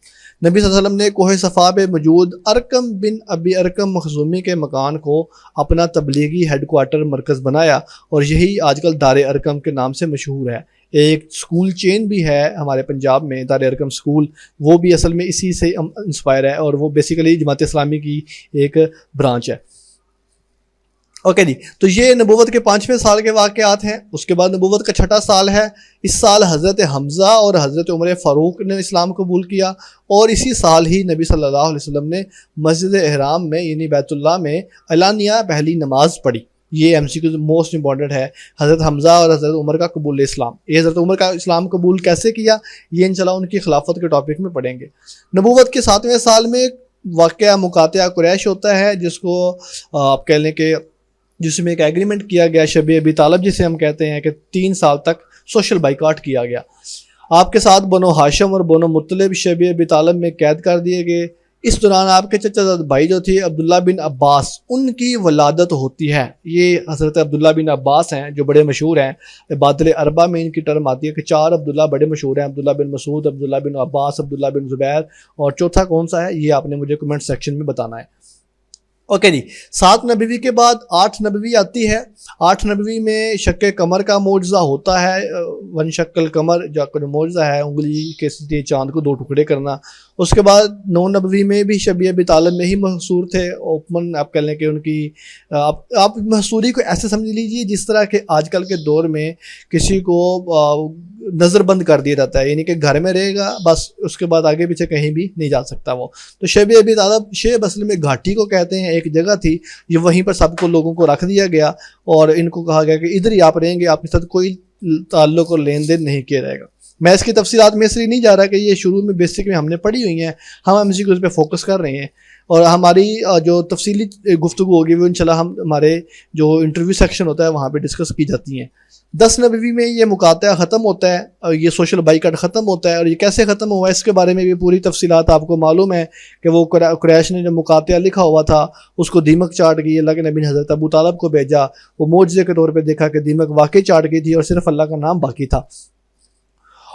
نبی صلی اللہ علیہ وسلم نے کوہ صفا پہ موجود ارقم بن ابی ارقم مخزومی کے مکان کو اپنا تبلیغی ہیڈ کوارٹر مرکز بنایا اور یہی آج کل دار ارقم کے نام سے مشہور ہے. ایک سکول چین بھی ہے ہمارے پنجاب میں دار ارقم سکول، وہ بھی اصل میں اسی سے انسپائر ہے اور وہ بیسیکلی جماعت اسلامی کی ایک برانچ ہے. اوکے جی، تو یہ نبوت کے 5ویں سال کے واقعات ہیں. اس کے بعد نبوت کا 6واں سال ہے. اس سال حضرت حمزہ اور حضرت عمر فاروق نے اسلام قبول کیا اور اسی سال ہی نبی صلی اللہ علیہ وسلم نے مسجد احرام میں یعنی بیت اللہ میں اعلانیہ پہلی نماز پڑھی. یہ MCQ موسٹ امپورٹنٹ ہے. حضرت حمزہ اور حضرت عمر کا قبول اسلام. یہ حضرت عمر کا اسلام قبول کیسے کیا یہ انشاءاللہ ان کی خلافت کے ٹاپک میں پڑھیں گے. نبوت کے 7ویں سال میں واقعہ مقاطعہ قریش ہوتا ہے، جس کو آپ کہہ لیں کہ جس میں ایک ایگریمنٹ کیا گیا شب ابی طالب جسے ہم کہتے ہیں کہ 3 سال تک سوشل بائیکاٹ کیا گیا. آپ کے ساتھ بنو ہاشم اور بنو مطلب شب ابی طالب میں قید کر دیے گئے. اس دوران آپ کے چچا زاد بھائی جو تھے عبداللہ بن عباس، ان کی ولادت ہوتی ہے. یہ حضرت عبداللہ بن عباس ہیں جو بڑے مشہور ہیں. بادل اربع میں ان کی ٹرم آتی ہے کہ 4 عبداللہ بڑے مشہور ہیں، عبداللہ بن مسعود، عبداللہ بن عباس، عبداللہ بن زبیر، اور چوتھا کون سا ہے یہ آپ نے مجھے کمنٹ سیکشن میں بتانا ہے. اوکے جی، 7 نبوی کے بعد 8 نبوی آتی ہے. 8 نبوی میں شق قمر کا معجزہ ہوتا ہے. ون شکل قمر جو معجزہ ہے، انگلی کے سیدھے چاند کو 2 ٹکڑے کرنا. اس کے بعد 9 نبوی میں بھی شب ابی طالب میں ہی محصور تھے. اوپن آپ کہہ لیں کہ ان کی آپ محصوری کو ایسے سمجھ لیجیے جس طرح کہ آج کل کے دور میں کسی کو نظر بند کر دیا جاتا ہے، یعنی کہ گھر میں رہے گا بس، اس کے بعد آگے پیچھے کہیں بھی نہیں جا سکتا وہ. تو شب ابی طالب شیب اصل میں گھاٹی کو کہتے ہیں، ایک جگہ تھی، یہ وہیں پر سب کو لوگوں کو رکھ دیا گیا اور ان کو کہا گیا کہ ادھر ہی آپ رہیں گے، آپ کے ساتھ کوئی تعلق اور لین دین نہیں کیا جائے گا. میں اس کی تفصیلات میں اس لیے نہیں جا رہا کہ یہ شروع میں بیسک میں ہم نے پڑھی ہوئی ہیں، ہم MCQs پہ فوکس کر رہے ہیں اور ہماری جو تفصیلی گفتگو ہوگی وہ انشاءاللہ ہمارے جو انٹرویو سیکشن ہوتا ہے وہاں پہ ڈسکس کی جاتی ہیں. 10 نبوی میں یہ مقاطعہ ختم ہوتا ہے اور یہ سوشل بائیکاٹ ختم ہوتا ہے. اور یہ کیسے ختم ہوا اس کے بارے میں بھی پوری تفصیلات آپ کو معلوم ہے کہ وہ قریش نے جو مقاطعہ لکھا ہوا تھا اس کو دیمک چاٹ گئی. اللہ کے نبی نے حضرت ابو طالب کو بھیجا، وہ معجزے کے طور پہ دیکھا کہ دیمک واقعی چاٹ گئی تھی اور صرف اللہ کا نام باقی تھا.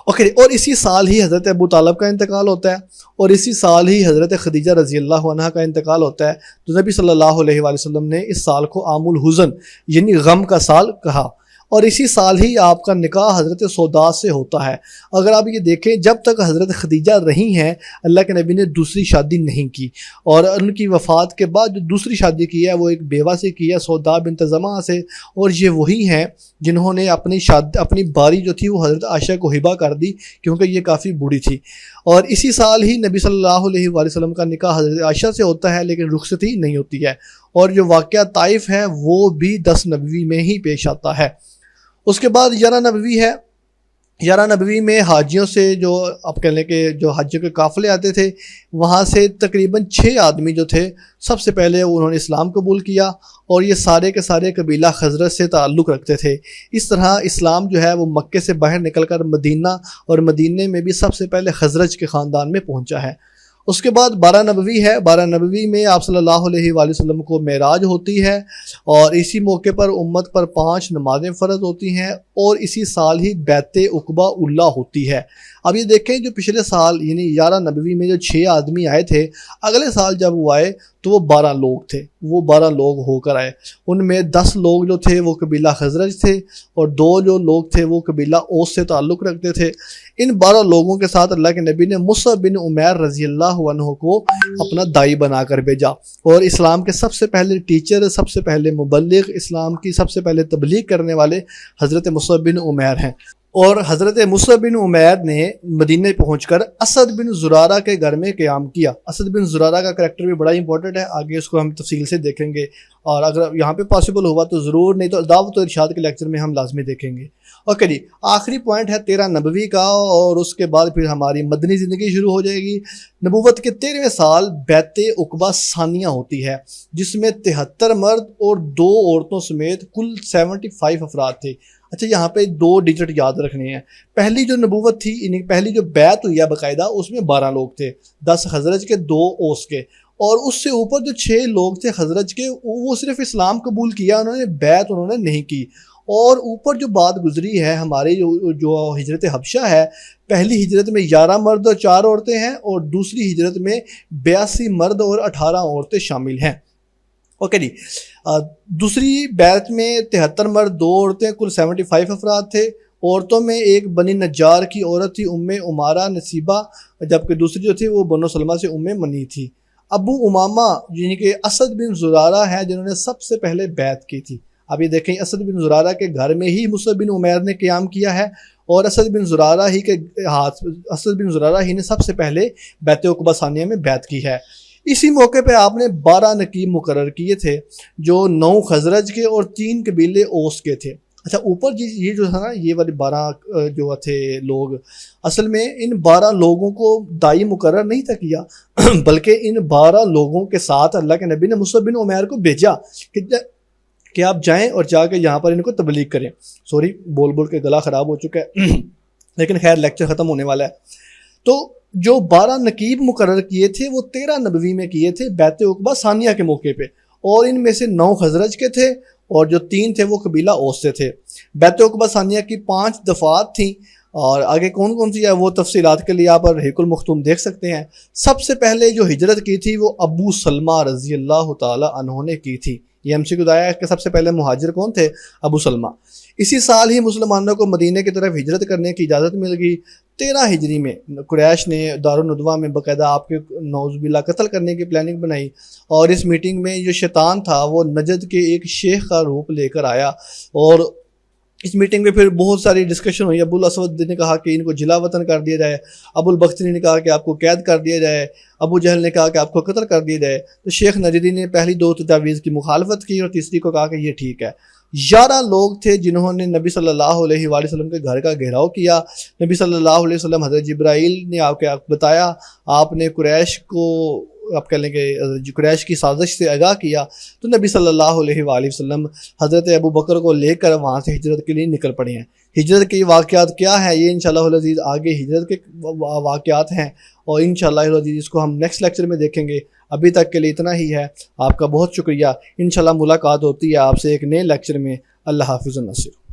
اوکے، اور اسی سال ہی حضرت ابو طالب کا انتقال ہوتا ہے اور اسی سال ہی حضرت خدیجہ رضی اللہ عنہا کا انتقال ہوتا ہے. تو نبی صلی اللہ علیہ وآلہ وسلم نے اس سال کو عام الحزن یعنی غم کا سال کہا. اور اسی سال ہی آپ کا نکاح حضرت سودا سے ہوتا ہے. اگر آپ یہ دیکھیں جب تک حضرت خدیجہ رہی ہیں اللہ کے نبی نے دوسری شادی نہیں کی، اور ان کی وفات کے بعد جو دوسری شادی کی ہے وہ ایک بیوہ سے کی ہے، سودا بنت زمعہ سے. اور یہ وہی ہیں جنہوں نے اپنی باری جو تھی وہ حضرت عائشہ کو ہبہ کر دی کیونکہ یہ کافی بوڑھی تھی. اور اسی سال ہی نبی صلی اللہ علیہ وآلہ وسلم کا نکاح حضرت عائشہ سے ہوتا ہے لیکن رخصتی نہیں ہوتی ہے. اور جو واقعہ طائف ہے وہ بھی 10 نبوی میں ہی پیش آتا ہے. اس کے بعد 11 نبوی ہے. 11 نبوی میں حاجیوں سے جو آپ کہہ لیں کہ جو حاجیوں کے قافلے آتے تھے وہاں سے تقریباً 6 آدمی جو تھے سب سے پہلے انہوں نے اسلام قبول کیا اور یہ سارے کے سارے قبیلہ خزرج سے تعلق رکھتے تھے. اس طرح اسلام جو ہے وہ مکے سے باہر نکل کر مدینہ اور مدینے میں بھی سب سے پہلے خزرج کے خاندان میں پہنچا ہے. اس کے بعد 12 نبوی ہے. 12 نبوی میں آپ صلی اللہ علیہ وآلہ وسلم کو معراج ہوتی ہے اور اسی موقع پر امت پر 5 نمازیں فرض ہوتی ہیں اور اسی سال ہی بیعت عقبہ اولیٰ ہوتی ہے. اب یہ دیکھیں جو پچھلے سال یعنی 11 نبوی میں جو 6 آدمی آئے تھے، اگلے سال جب وہ آئے تو وہ 12 لوگ تھے، وہ 12 لوگ ہو کر آئے. ان میں 10 لوگ جو تھے وہ قبیلہ خزرج تھے اور 2 جو لوگ تھے وہ قبیلہ اوس سے تعلق رکھتے تھے. ان 12 لوگوں کے ساتھ اللہ کے نبی نے مصعب بن عمیر رضی اللہ عنہ کو اپنا دائی بنا کر بھیجا اور اسلام کے سب سے پہلے ٹیچر، سب سے پہلے مبلغ، اسلام کی سب سے پہلے تبلیغ کرنے والے حضرت مصعب بن عمیر ہیں. اور حضرت مصعب بن عمیر نے مدینہ پہنچ کر اسد بن زرارہ کے گھر میں قیام کیا. اسد بن زرارہ کا کریکٹر بھی بڑا امپورٹنٹ ہے، آگے اس کو ہم تفصیل سے دیکھیں گے اور اگر یہاں پہ پاسبل ہوا تو ضرور، نہیں تو دعوت و ارشاد کے لیکچر میں ہم لازمی دیکھیں گے. اوکے جی، آخری پوائنٹ ہے 13 نبوی کا اور اس کے بعد پھر ہماری مدنی زندگی شروع ہو جائے گی. نبوت کے 13ویں سال بیعت عقبہ ثانیہ ہوتی ہے جس میں 73 مرد اور 2 عورتوں سمیت کل 75 افراد تھے. اچھا، یہاں پہ 2 ڈیجٹ یاد رکھنے ہیں. پہلی جو نبوت تھی یعنی پہلی جو بیعت ہوئی ہے باقاعدہ اس میں 12 لوگ تھے، 10 خزرج کے 2 اوس کے، اور اس سے اوپر جو 6 لوگ تھے خزرج کے وہ صرف اسلام قبول کیا، انہوں نے بیعت انہوں نے نہیں کی. اور اوپر جو بات گزری ہے ہماری جو ہجرت حبشہ ہے، پہلی ہجرت میں 11 مرد اور 4 عورتیں ہیں، اور دوسری ہجرت میں 82 مرد اور 18 عورتیں شامل ہیں۔ اوکے جی، دوسری بیعت میں 73 مرد 2 عورتیں، کل 75 افراد تھے۔ عورتوں میں ایک بنی نجار کی عورت تھی ام عمارہ نصیبہ، جبکہ دوسری جو تھی وہ بنو سلمہ سے ام منی تھی۔ ابو امامہ یعنی کہ اسد بن زرارہ ہیں جنہوں نے سب سے پہلے بیعت کی تھی۔ اب یہ دیکھیں، اسد بن زرارہ کے گھر میں ہی مصعب بن عمیر نے قیام کیا ہے، اور اسد بن زرارہ ہی نے سب سے پہلے بیعت عقبہ ثانیہ میں بیعت کی ہے۔ اسی موقع پہ آپ نے 12 نقیب مقرر کیے تھے، جو 9 خزرج کے اور 3 قبیلے اوس کے تھے۔ اچھا، اوپر یہ جو ہے نا، یہ والے 12 جو تھے لوگ، اصل میں ان 12 لوگوں کو دائی مقرر نہیں تھا کیا، بلکہ ان 12 لوگوں کے ساتھ اللہ کے نبی نے مصعب بن عمیر کو بھیجا کہ آپ جائیں اور جا کے یہاں پر ان کو تبلیغ کریں۔ سوری، بول کے گلا خراب ہو چکا ہے، لیکن خیر لیکچر ختم ہونے والا ہے۔ تو جو 12 نقیب مقرر کیے تھے وہ 13 نبوی میں کیے تھے بیعت عقبہ ثانیہ کے موقع پہ، اور ان میں سے 9 خزرج کے تھے اور جو 3 تھے وہ قبیلہ اوس سے تھے۔ بیعت عقبہ ثانیہ کی 5 دفعات تھیں، اور آگے کون کون سی ہے وہ تفصیلات کے لیے آپ رحیق المختوم دیکھ سکتے ہیں۔ سب سے پہلے جو ہجرت کی تھی وہ ابو سلمہ رضی اللہ تعالی عنہ نے کی تھی۔ یہ ہم سے گزایا ہے کہ سب سے پہلے مہاجر کون تھے؟ ابو سلمہ۔ اسی سال ہی مسلمانوں کو مدینہ کی طرف ہجرت کرنے کی اجازت مل گئی۔ 13 ہجری میں قریش نے دارالندوہ میں باقاعدہ آپ کے نعوذ باللہ قتل کرنے کی پلاننگ بنائی، اور اس میٹنگ میں جو شیطان تھا وہ نجد کے ایک شیخ کا روپ لے کر آیا، اور اس میٹنگ میں پھر بہت ساری ڈسکشن ہوئی۔ ابو الاسود نے کہا کہ ان کو جلا وطن کر دیا جائے، ابو البختری نے کہا کہ آپ کو قید کر دیا جائے، ابو جہل نے کہا کہ آپ کو قتل کر دیا جائے۔ تو شیخ نجدی نے پہلی 2 تجاویز کی مخالفت کی، اور تیسری کو کہا کہ یہ ٹھیک ہے۔ 11 لوگ تھے جنہوں نے نبی صلی اللہ علیہ وآلہ وسلم کے گھر کا گھیراؤ کیا۔ نبی صلی اللہ علیہ وسلم حضرت جبرائیل نے آپ بتایا، آپ نے قریش کو آپ کہہ لیں کہ قریش کی سازش سے آگاہ کیا، تو نبی صلی اللہ علیہ وآلہ وسلم حضرت ابو بکر کو لے کر وہاں سے ہجرت کے لیے نکل پڑے ہیں۔ ہجرت کے واقعات کیا ہیں یہ انشاءاللہ العزیز آگے ہجرت کے واقعات ہیں، اور انشاءاللہ العزیز اس کو ہم نیکسٹ لیکچر میں دیکھیں گے۔ ابھی تک کے لیے اتنا ہی ہے، آپ کا بہت شکریہ۔ انشاءاللہ ملاقات ہوتی ہے آپ سے ایک نئے لیکچر میں۔ اللہ حافظ النصر۔